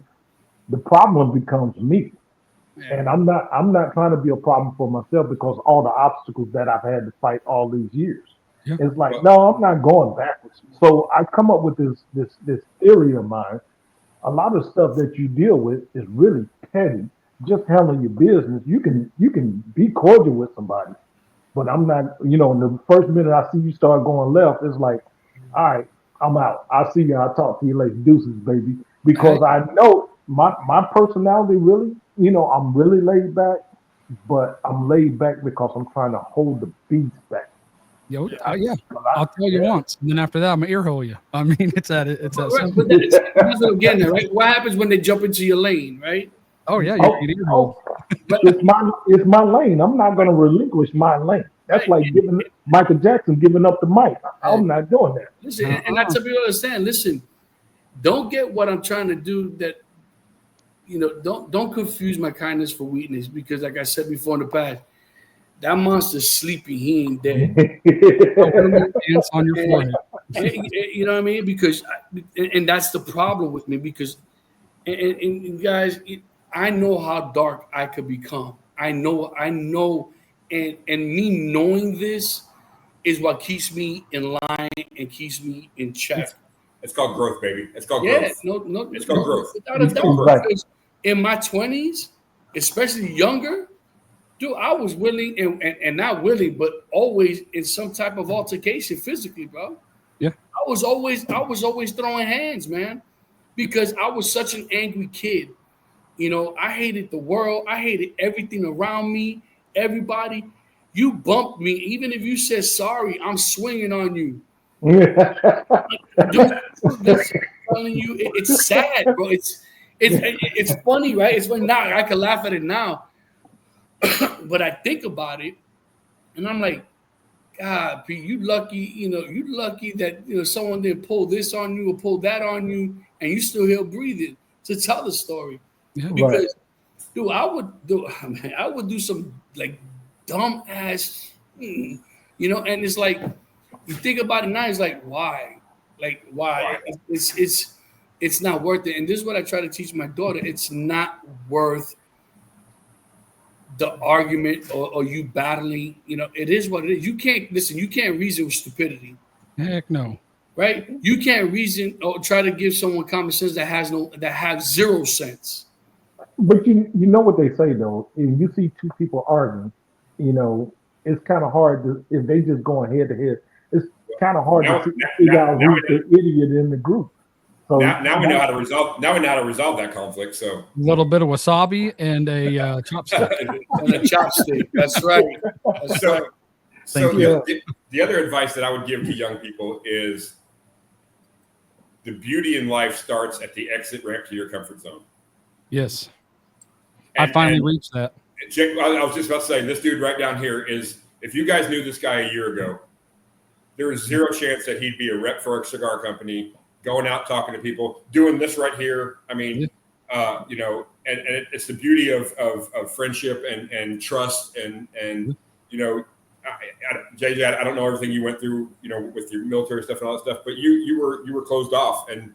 the problem becomes me. And I'm not trying to be a problem for myself, because all the obstacles that I've had to fight all these years. Yeah. It's like, no, I'm not going backwards. So I come up with this theory of mine. A lot of stuff that you deal with is really petty. Just handle your business. You can be cordial with somebody, but I'm not. In the first minute I see you start going left, it's like, all right, I'm out. I'll see you. I'll talk to you later. Deuces, baby. Because I know my personality really, I'm really laid back, but I'm laid back because I'm trying to hold the beast back. Yeah. I'll tell you once, and then after that, I'm gonna ear hole you. I mean, it's that Right, simple. but that's what I'm getting at, right? What happens when they jump into your lane, right? Oh yeah, you can ear hole. It's my lane. I'm not going to relinquish my lane. That's like giving Michael Jackson giving up the mic. I'm not doing that. Listen, and that's what people understand. Listen, don't get what I'm trying to do. That don't confuse my kindness for weakness, because, like I said before in the past, that monster's sleeping. He ain't dead. Dance on your forehead. You know what I mean? Because, and that's the problem with me. Because, and guys, I know how dark I could become. I know, and me knowing this is what keeps me in line and keeps me in check. It's called growth, baby. It's called growth. No, It's called growth. Without a doubt. Because in my 20s, especially younger, dude, I was willing and not willing, but always in some type of altercation physically, bro. Yeah. I was always throwing hands, man, because I was such an angry kid. I hated the world. I hated everything around me, everybody. You bumped me, even if you said sorry, I'm swinging on you. Dude, telling you, it's sad, bro. It's funny, right? It's funny now. I can laugh at it now, but I think about it, and I'm like, God, Pete, you lucky. You lucky that someone didn't pull this on you or pull that on you, and you still here breathing to tell the story. Yeah. Because, dude, I would do some like dumb ass, and it's like, you think about it now, it's like, why? Like, why? It's not worth it. And this is what I try to teach my daughter. It's not worth the argument or you battling. It is what it is. You can't reason with stupidity. Heck no. Right? You can't reason or try to give someone common sense that has zero sense. But you know what they say though, if you see two people arguing, it's kind of hard if they just going head to head. It's kind of hard to figure out who's the idiot in the group. So now we know how to resolve. Now we know how to resolve that conflict. So a little bit of wasabi and a chopstick. And a chopstick. That's right. That's right. So the other advice that I would give to young people is the beauty in life starts at the exit ramp to your comfort zone. Yes. I finally reached that. I was just about to say, this dude right down here is, if you guys knew this guy a year ago, there is zero chance that he'd be a rep for a cigar company, going out talking to people, doing this right here. I mean, and it's the beauty of friendship and trust and JJ, I don't know everything you went through, with your military stuff and all that stuff, but you were closed off, and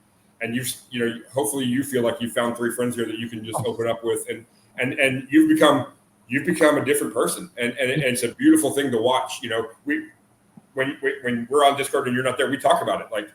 hopefully you feel like you found 3 friends here that you can just open up with, and you've become a different person, and it's a beautiful thing to watch. When we're on Discord and you're not there, we talk about it like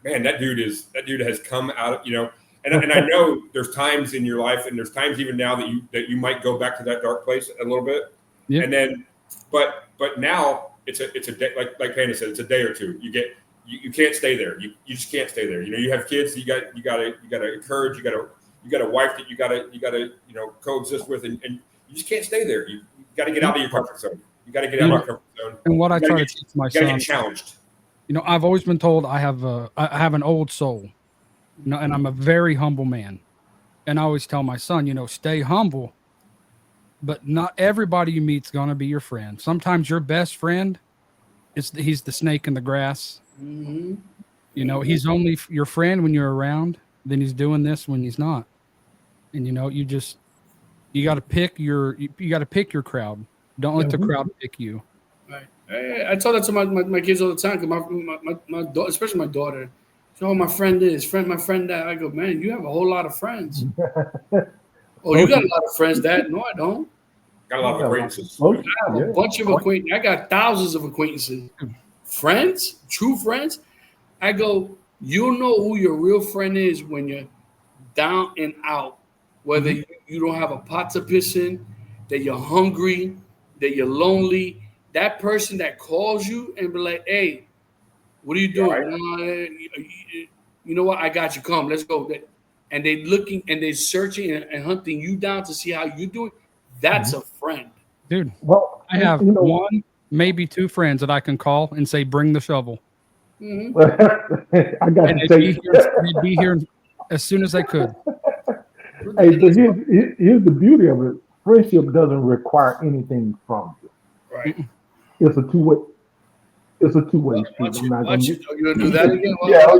man, that dude has come out of, and I know there's times in your life, and there's times even now that you might go back to that dark place a little bit, and then but now it's a day, like Panda said, it's a day or two. You can't stay there. You just can't stay there. You have kids. You got to encourage. You got a wife that you got to coexist with, and you just can't stay there. You got to get out of your comfort zone. You got to get out of your comfort zone. And what I try to teach my son, get challenged. I've always been told I have an old soul, and I'm a very humble man. And I always tell my son, stay humble, but not everybody you meet's gonna be your friend. Sometimes your best friend he's the snake in the grass. Mm-hmm. He's only your friend when you're around, then he's doing this when he's not. And you know, you got to pick your crowd. Don't let the crowd pick you. Right. I tell that to my kids all the time. Cause my daughter, especially my daughter, oh, my friend is my friend that. I go, man, you have a whole lot of friends. Oh, you got a lot of friends, Dad? No, I don't. Got a lot of acquaintances. I have a bunch of acquaintances. I got thousands of acquaintances. Friends, true friends. I go, you'll know who your real friend is when you're down and out. Whether you don't have a pot to piss in, that you're hungry, that you're lonely. That person that calls you and be like, hey, what are you doing? You know what? I got you. Come, let's go. And they looking and they searching and hunting you down to see how you doing. That's a friend. Dude, Well, I have one, maybe two friends that I can call and say, bring the shovel. I got And to they'd be here as soon as they could. Hey, but here's the beauty of it. Friendship doesn't require anything from you. Right. It's a two-way. It's a two-way street. You gonna do that again? Yeah.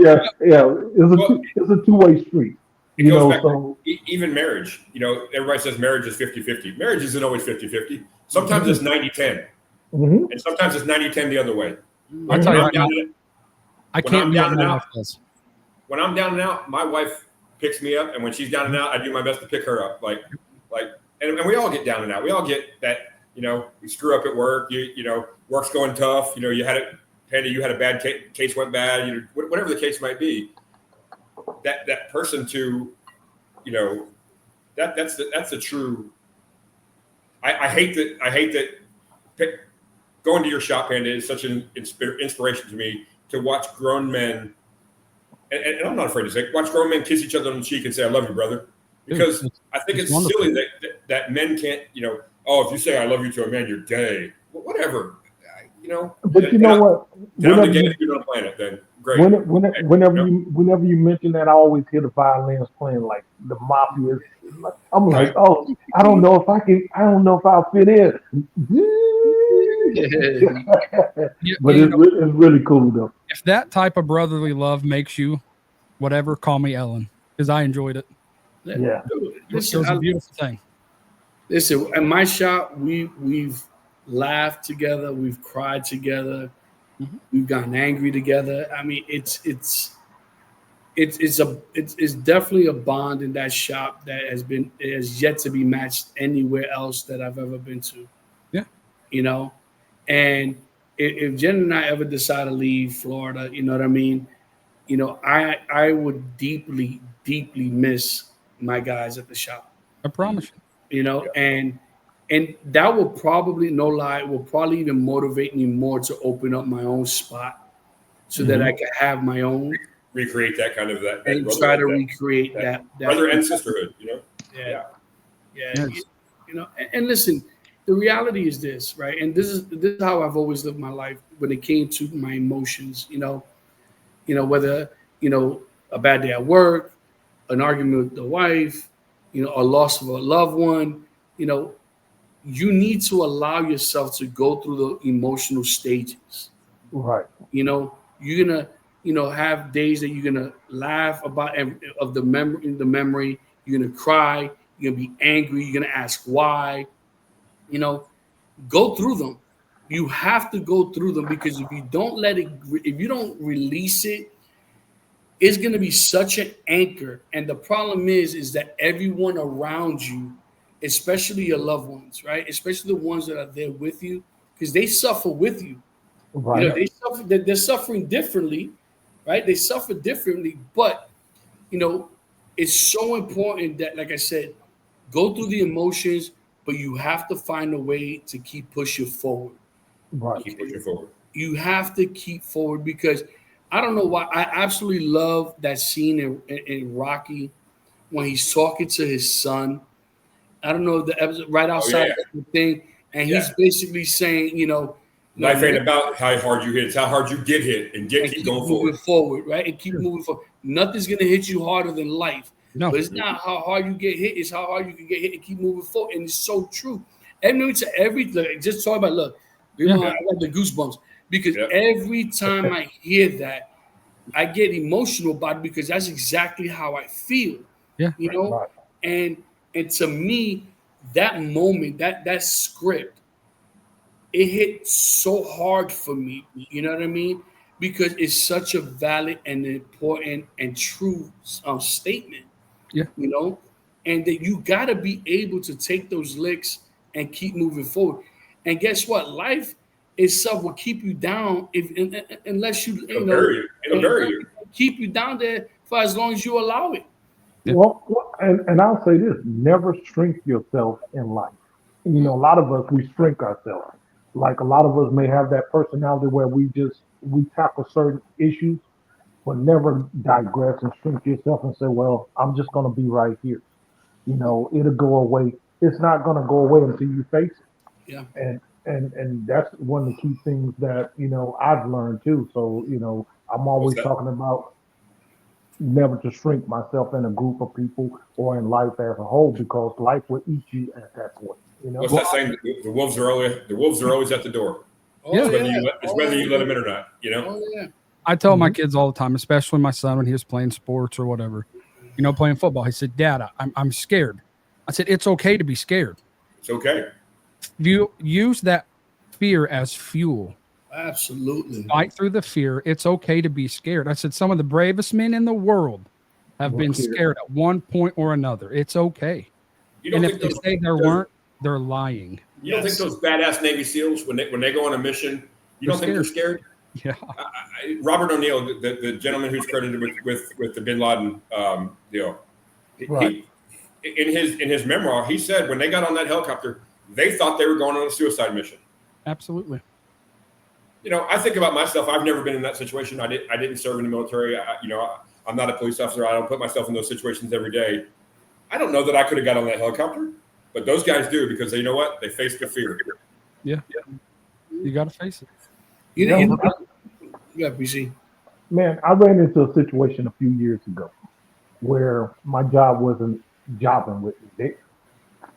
It's a two-way street. It You goes know, back so to even marriage. You know, everybody says marriage is 50-50. Marriage isn't always 50-50. Sometimes it's 90-10. mhm. And sometimes it's 90-10 the other way. I tell you right now, When I can't I'm be down on and my out, wife does. when I'm down and out, my wife picks me up, and when she's down and out, I do my best to pick her up. And we all get down and out. We all get that. You know, we screw up at work. You know, work's going tough. You know, you had it, Panda. You had a bad case went bad. You know, whatever the case might be. That person to, you know, that's the true. I hate that. Going to your shop, Panda, is such an inspiration to me to watch grown men. And I'm not afraid to say, watch grown men kiss each other on the cheek and say, "I love you, brother," because I think it's wonderful. silly that men can't. You know, oh, if you say "I love you" to a man, you're gay. Whatever. You know. But you know what? Then I'm the Whenever gayest dude on the planet. Then great. whenever you mention that, I always hear the violins playing like the mafia. I'm like, oh, I don't know if I'll fit in. But it's really cool though. If that type of brotherly love makes you whatever, call me Ellen, because I enjoyed it. Yeah. It was a beautiful thing. Listen, at my shop, we've laughed together, we've cried together, we've gotten angry together. I mean, it's definitely a bond in that shop that has yet to be matched anywhere else that I've ever been to. Yeah. You know, and if Jen and I ever decide to leave Florida, you know what I mean? You know, I would deeply, deeply miss my guys at the shop. I promise you. You know, and that will probably, no lie, will probably even motivate me more to open up my own spot so that I can have my own. Recreate that kind of that. And try to recreate that brother and sisterhood, you know? Yeah. Yes. You know, and listen, the reality is this, right? And this is how I've always lived my life when it came to my emotions, you know, whether, you know, a bad day at work, an argument with the wife, you know, a loss of a loved one, you know, you need to allow yourself to go through the emotional stages. Right. You know, you're gonna, you know, have days that you're gonna laugh about of the memory. You're gonna cry. You're gonna be angry. You're gonna ask why. You know, go through them. You have to go through them because if you don't if you don't release it, it's gonna be such an anchor. And the problem is that everyone around you, especially your loved ones, right? Especially the ones that are there with you, because they suffer with you. Right. You know, they're suffering differently, right? They suffer differently, but you know, it's so important that, like I said, go through the emotions, but you have to find a way to keep pushing forward. Right. Keep pushing forward. You have to keep forward because I don't know why. I absolutely love that scene in Rocky when he's talking to his son. I don't know the episode right outside the thing, and he's basically saying, you know, life ain't about how hard you hit; it's how hard you get hit and keep going forward, right? And keep moving forward. Nothing's gonna hit you harder than life. No, but it's not how hard you get hit; it's how hard you can get hit and keep moving forward. And it's so true. And to everything, just talk about. Look, I got the goosebumps because every time I hear that, I get emotional about it because that's exactly how I feel. Yeah. You know, Right. and to me, that moment, that script, it hit so hard for me. You know what I mean? Because it's such a valid and important and true statement. Yeah. You know, and that you got to be able to take those licks and keep moving forward. And guess what? Life itself will keep you down unless you It'll bury you. It'll bury you. keep you down there for as long as you allow it. Yeah. And I'll say this: never shrink yourself in life. You know, a lot of us we shrink ourselves. Like a lot of us may have that personality where we tackle certain issues, but never digress and shrink yourself and say, "Well, I'm just going to be right here." You know, it'll go away. It's not going to go away until you face it. Yeah. And that's one of the key things that I've learned too. So I'm always that? talking about never to shrink myself in a group of people or in life as a whole because life will eat you at that point. What's that saying? The wolves are always at the door. Oh, It's yeah. whether you let them in or not. You know. Oh, yeah. I tell my kids all the time, especially my son when he was playing sports or whatever, playing football. He said, "Dad, I'm scared." I said, "It's okay to be scared. It's okay. You use that fear as fuel. Absolutely. Fight through the fear. It's okay to be scared." I said, "Some of the bravest men in the world have been scared at one point or another. It's okay." You don't And think if they say there weren't, they're lying. You don't think those badass Navy SEALs when they go on a mission, you don't think they're scared? Yeah. Robert O'Neill, the gentleman who's credited with the Bin Laden deal, Right. in his memoir, he said when they got on that helicopter, they thought they were going on a suicide mission. Absolutely. I think about myself. I've never been in that situation. I didn't serve in the military. I'm not a police officer. I don't put myself in those situations every day. I don't know that I could have got on that helicopter, but those guys do because you know what? They faced the fear. Yeah. You got to face it. Yeah, BC. Man, I ran into a situation a few years ago where my job wasn't jobbing with me.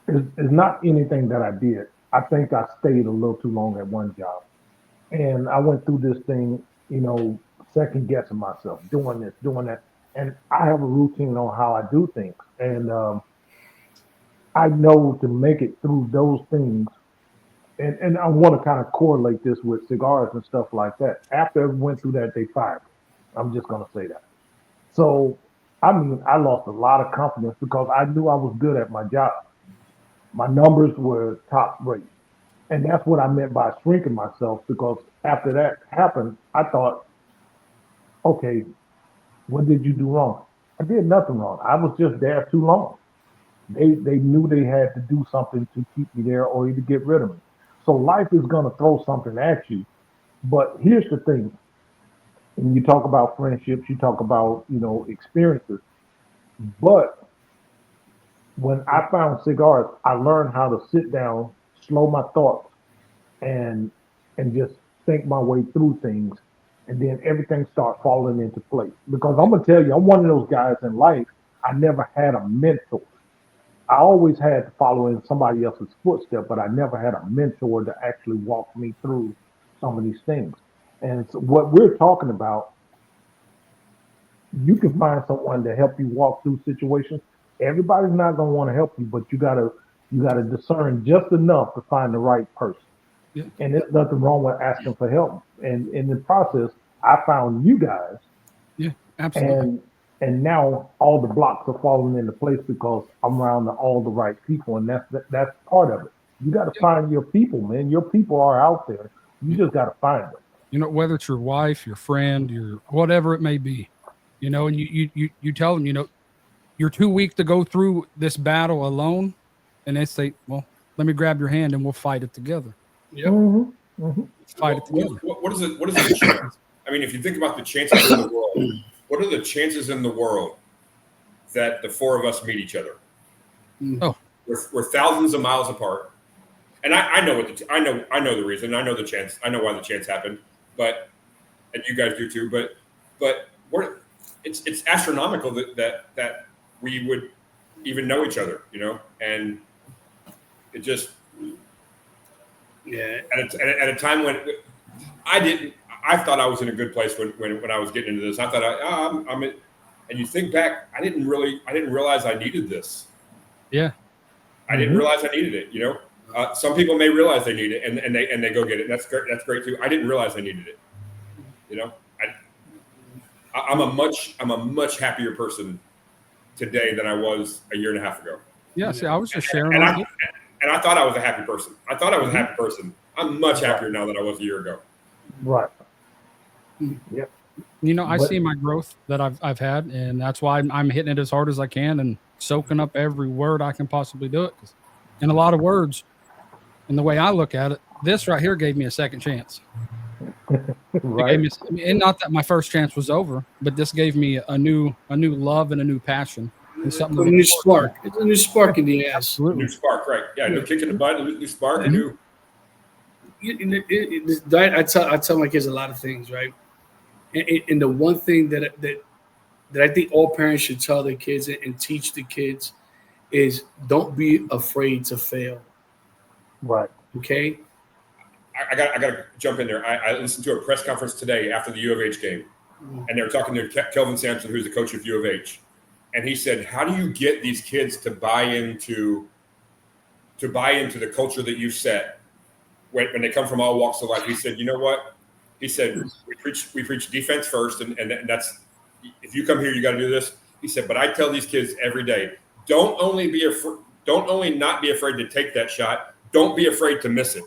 It's not anything that I did. I think I stayed a little too long at one job. And I went through this thing, second guessing myself, doing this, doing that. And I have a routine on how I do things. And I know to make it through those things. And I want to kind of correlate this with cigars and stuff like that. After I went through that, they fired me. I'm just going to say that. So, I lost a lot of confidence because I knew I was good at my job. My numbers were top rate. And that's what I meant by shrinking myself because after that happened, I thought, okay, what did you do wrong? I did nothing wrong. I was just there too long. They knew they had to do something to keep me there or to get rid of me. So life is going to throw something at you. But here's the thing. When you talk about friendships, you talk about, experiences. But when I found cigars, I learned how to sit down, slow my thoughts, and just think my way through things. And then everything starts falling into place. Because I'm going to tell you, I'm one of those guys in life, I never had a mentor. I always had to follow in somebody else's footsteps, but I never had a mentor to actually walk me through some of these things. And so what we're talking about, you can find someone to help you walk through situations. Everybody's not going to want to help you, but you gotta discern just enough to find the right person. Yeah. And there's nothing wrong with asking for help. And in the process, I found you guys. Yeah, absolutely. And now all the blocks are falling into place because I'm around all the right people, and that's part of it. You got to find your people, man. Your people are out there. You just got to find them. Whether it's your wife, your friend, your whatever it may be, and you tell them, you're too weak to go through this battle alone, and they say, well, let me grab your hand and we'll fight it together. Yep. Mm-hmm. Mm-hmm. Fight it together. What is the chance? I mean, if you think about the chances in the world, what are the chances in the world that the four of us meet each other? Oh, We're thousands of miles apart, and I know I know the reason. I know the chance. I know why the chance happened, and you guys do too. But it's astronomical that we would even know each other, and it just Yeah. at a time when I I thought I was in a good place when I was getting into this. I thought I'm in, and you think back, I didn't realize I needed this. Yeah. I didn't realize I needed it. You know, some people may realize they need it and they go get it. That's great. That's great too. I didn't realize I needed it. You know, I'm a much happier person today than I was a year and a half ago. Yeah. See, I was just sharing. And I thought I was a happy person. I thought I was a happy person. I'm much happier now than I was a year ago. Right. Yep. You know, I see my growth that I've had, and that's why I'm hitting it as hard as I can and soaking up every word I can possibly do it. 'Cause in a lot of words, and the way I look at it, this right here gave me a second chance. Right. It gave me, and not that my first chance was over, but this gave me a new love and a new passion. And something A new spark. It's a new spark in the ass. Absolutely. New spark, right? Yeah, new kick in the butt, new spark, a new. I tell my kids a lot of things, right? And the one thing that I think all parents should tell their kids and teach the kids is don't be afraid to fail. Right. Okay. I got to jump in there. I listened to a press conference today after the U of H game, and they were talking to Kelvin Sampson, who's the coach of U of H, and he said, "How do you get these kids to buy into the culture that you set when they come from all walks of life?" He said, "You know what?" He said, "We preach defense first, and that's if you come here, you got to do this." He said, "But I tell these kids every day, don't only not be afraid to take that shot, don't be afraid to miss it."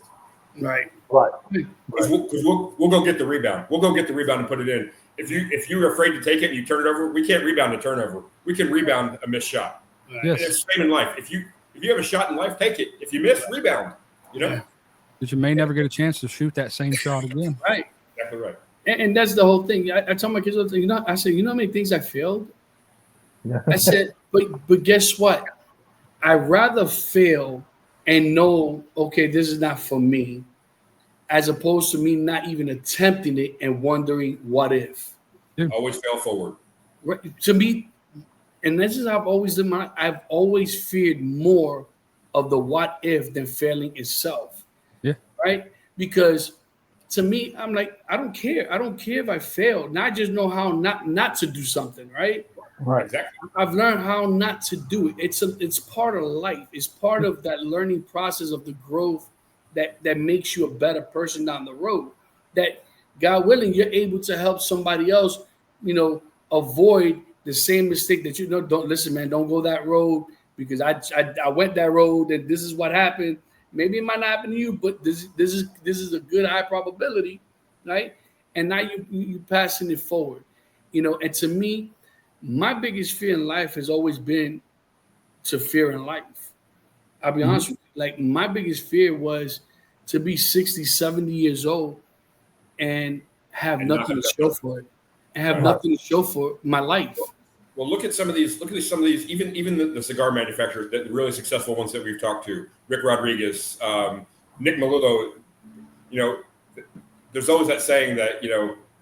Right. Right. Because we'll go get the rebound. We'll go get the rebound and put it in. If you're afraid to take it and you turn it over, we can't rebound a turnover. We can rebound a missed shot. Right. Yes. And it's the same in life. If you have a shot in life, take it. If you miss, rebound. You know, Yeah. Because you may never get a chance to shoot that same shot again. Right. exactly right. And that's the whole thing. I tell my kids, I said, you know how many things I failed? I said, but guess what? I'd rather fail and know, okay, this is not for me, as opposed to me not even attempting it and wondering what if. Always fail forward. Right? To me, and this is how I've always done I've always feared more of the what if than failing itself. Yeah. Right? Because to me, I'm like, I don't care. I don't care if I fail. Now I just know how not to do something, right? Right. Exactly. I've learned how not to do it. It's part of life. It's part of that learning process of the growth that makes you a better person down the road. That God willing, you're able to help somebody else, avoid the same mistake that don't listen, man. Don't go that road because I went that road and this is what happened. Maybe it might not happen to you, but this is a good high probability, right? And now you passing it forward, And to me, my biggest fear in life has always been to fear in life. I'll be honest with you. Like, my biggest fear was to be 60, 70 years old and have nothing to show for it. And have nothing to show for my life. Well, look at some of these. Even the cigar manufacturers, the really successful ones that we've talked to, Rick Rodriguez, Nick Melillo. There's always that saying that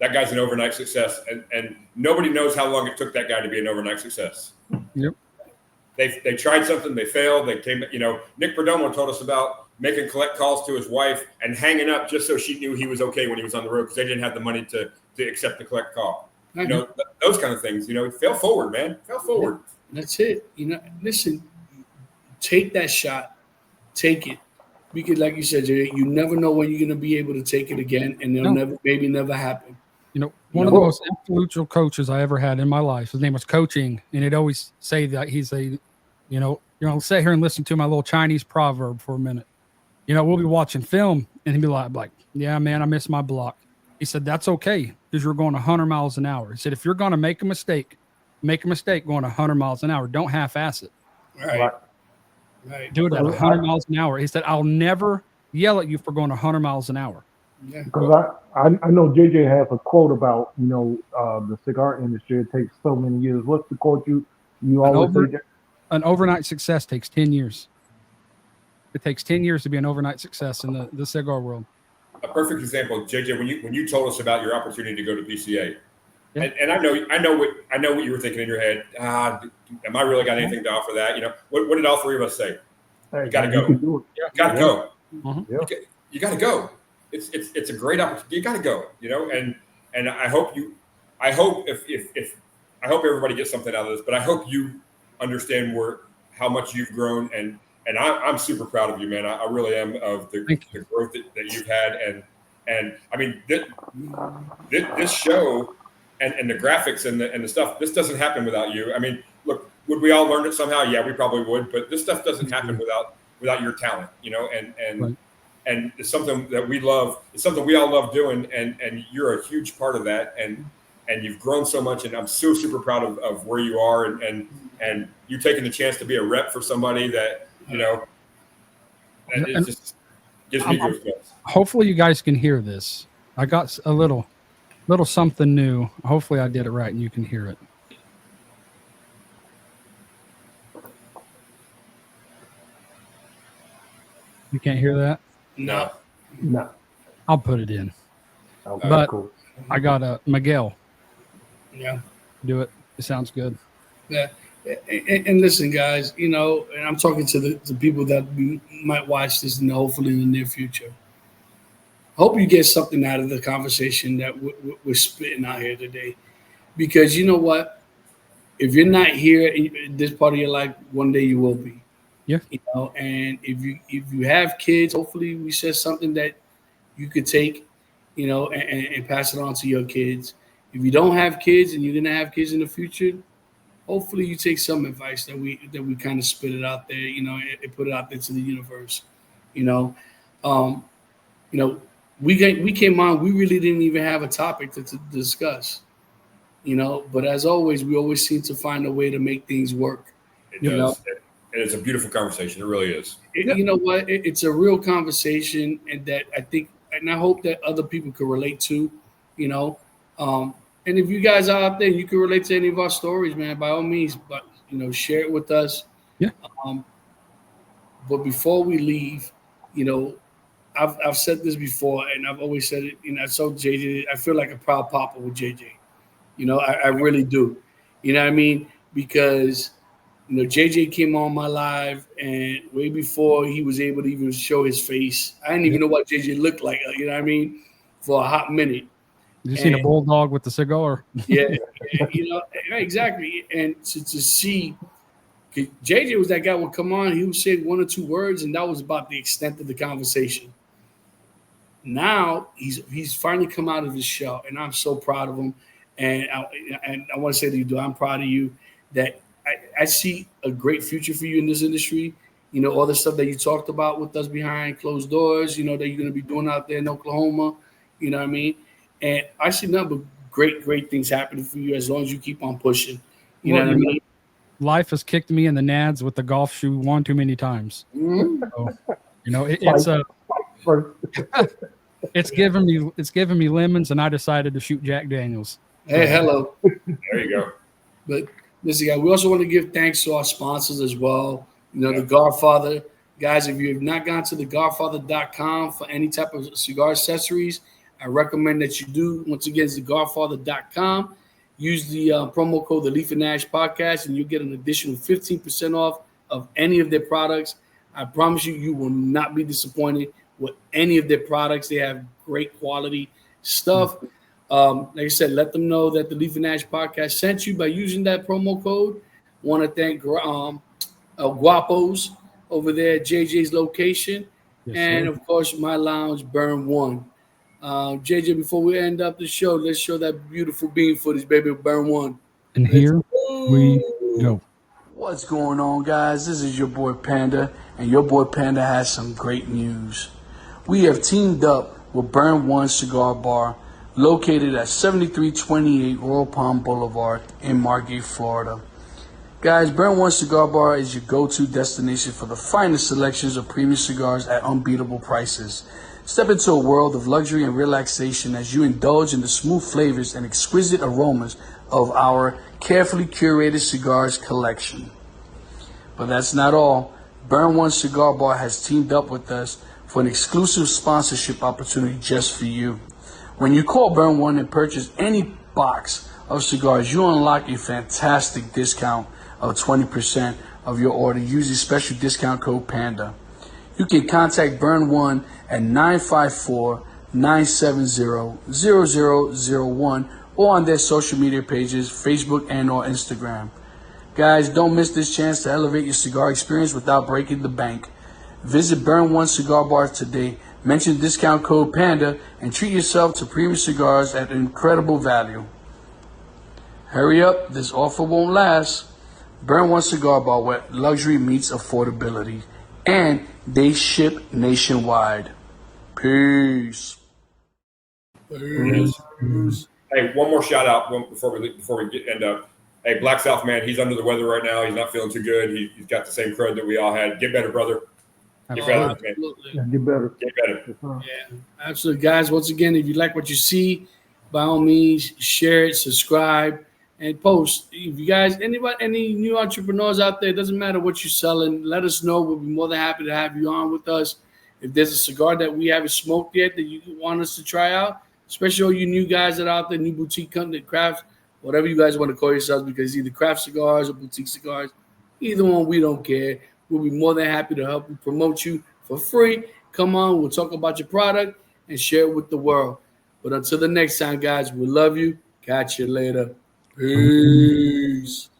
that guy's an overnight success, and nobody knows how long it took that guy to be an overnight success. Yep. They tried something, they failed. They came. Nick Perdomo told us about making collect calls to his wife and hanging up just so she knew he was okay when he was on the road because they didn't have the money to accept the collect call. Those kind of things. Fail forward, man. Fail forward. That's it. Listen, take that shot, take it, because like you said, Jay, you never know when you're going to be able to take it again, and it'll never happen. One of the most influential coaches I ever had in my life, his name was Coaching, and he'd always say that he's sit here and listen to my little Chinese proverb for a minute. We'll be watching film, and he'd be like, yeah, man, I missed my block. He said, that's okay, because you're going 100 miles an hour. He said, if you're going to make a mistake going 100 miles an hour. Don't half-ass it. Right. Do it at 100 miles an hour. He said, I'll never yell at you for going 100 miles an hour. Yeah. Because I know JJ has a quote about the cigar industry. It takes so many years. What's the quote you always say? An overnight success takes 10 years. It takes 10 years to be an overnight success in the cigar world. A perfect example, JJ, when you told us about your opportunity to go to PCA, yeah. and I know what you were thinking in your head. Am I really got anything to offer that? What did all three of us say? Hey, you got to go. You You got to go. Uh-huh. Yeah. You got to go. it's a great opportunity. You got to go, and I hope I hope everybody gets something out of this, but I hope you understand how much you've grown, and I'm super proud of you, man. I really am, of the growth that you've had, and I mean this show and the graphics and the stuff. This doesn't happen without you. I mean, look, would we all learn it somehow? Yeah, we probably would, but this stuff doesn't happen without your talent, and Right. and it's something that we love. It's something we all love doing, and you're a huge part of that, and you've grown so much, and I'm so super proud of where you are, and you taking the chance to be a rep for somebody that it just gives me goosebumps. Hopefully you guys can hear this. I got a little something new. Hopefully I did it right and you can hear it. You can't hear that? No. No. I'll put it in. Okay, But- cool. I got Miguel. Yeah. Do it. It sounds good. Yeah. And listen, guys, and I'm talking to the people that might watch this, and hopefully in the near future. Hope you get something out of the conversation that we're spitting out here today, because you know what? If you're not here in this part of your life, one day you will be. Yeah. And if you have kids, hopefully we said something that you could take, and pass it on to your kids. If you don't have kids and you're gonna have kids in the future, hopefully you take some advice that we kind of spit it out there, and put it out there to the universe. We came on, we really didn't even have a topic to discuss, but as always, we always seem to find a way to make things work. It does. And it's a beautiful conversation. It really is. You know what? It's a real conversation, and that I think, and I hope that other people can relate to, and if you guys are out there, you can relate to any of our stories, man, by all means, but, share it with us. Yeah. But before we leave, I've said this before, and I've always said it, I told JJ, I feel like a proud papa with JJ. I really do. You know what I mean? Because, JJ came on my live, and way before he was able to even show his face, I didn't even know what JJ looked like, for a hot minute. Did you see the bulldog with the cigar? Yeah, exactly. And to see, JJ was that guy would come on, he would say one or two words, and that was about the extent of the conversation. Now he's finally come out of his shell, and I'm so proud of him. And I want to say to you, I'm proud of you, that I see a great future for you in this industry. All the stuff that you talked about with us behind closed doors, that you're going to be doing out there in Oklahoma. You know what I mean? And I see nothing but great things happening for you as long as you keep on pushing. You know what I mean? Life has kicked me in the nads with the golf shoe one too many times. Mm-hmm. So, it's giving me lemons, and I decided to shoot Jack Daniels. Hey, hello. There you go. But listen, guys, we also want to give thanks to our sponsors as well. The Godfather. Guys, if you have not gone to thegodfather.com for any type of cigar accessories, I recommend that you do. Once again, it's thegodfather.com. Use the promo code The Leaf and Ash Podcast, and you'll get an additional 15% off of any of their products. I promise you will not be disappointed with any of their products. They have great quality stuff. Like I said, let them know that the Leaf and Ash Podcast sent you by using that promo code. Want to thank Guapos over there at JJ's location. Yes, and, sir. of course, my lounge, Burn One. JJ, before we end up the show, let's show that beautiful bean footage, baby. Burn One. And here we go. What's going on, guys? This is your boy Panda, and your boy Panda has some great news. We have teamed up with Burn One Cigar Bar, located at 7328 Royal Palm Boulevard in Margate, Florida. Guys, Burn One Cigar Bar is your go-to destination for the finest selections of premium cigars at unbeatable prices. Step into a world of luxury and relaxation as you indulge in the smooth flavors and exquisite aromas of our carefully curated cigars collection. But that's not all. Burn One Cigar Bar has teamed up with us for an exclusive sponsorship opportunity just for you. When you call Burn One and purchase any box of cigars, you unlock a fantastic discount of 20% of your order using special discount code PANDA. You can contact Burn One at 970-970-0001 or on their social media pages, Facebook and or Instagram. Guys, don't miss this chance to elevate your cigar experience without breaking the bank. Visit Burn One Cigar Bar today. Mention discount code PANDA and treat yourself to premium cigars at incredible value. Hurry up, this offer won't last. Burn One Cigar Bar, where luxury meets affordability. And they ship nationwide. Peace. Hey, one more shout out before we end up. Hey, Black South man, he's under the weather right now. He's not feeling too good. He's got the same crud that we all had. Get better, brother. Get better, man. Absolutely. Yeah, get better. Get better. Yeah, absolutely. Guys, once again, if you like what you see, by all means, share it, subscribe, and post. If you guys, any new entrepreneurs out there, it doesn't matter what you're selling, let us know. We'll be more than happy to have you on with us. If there's a cigar that we haven't smoked yet that you want us to try out, especially all you new guys that are out there, new boutique company, craft, whatever you guys want to call yourselves, because either craft cigars or boutique cigars, either one, we don't care. We'll be more than happy to help you promote you for free. Come on, we'll talk about your product and share it with the world. But until the next time, guys, we love you. Catch you later. Peace.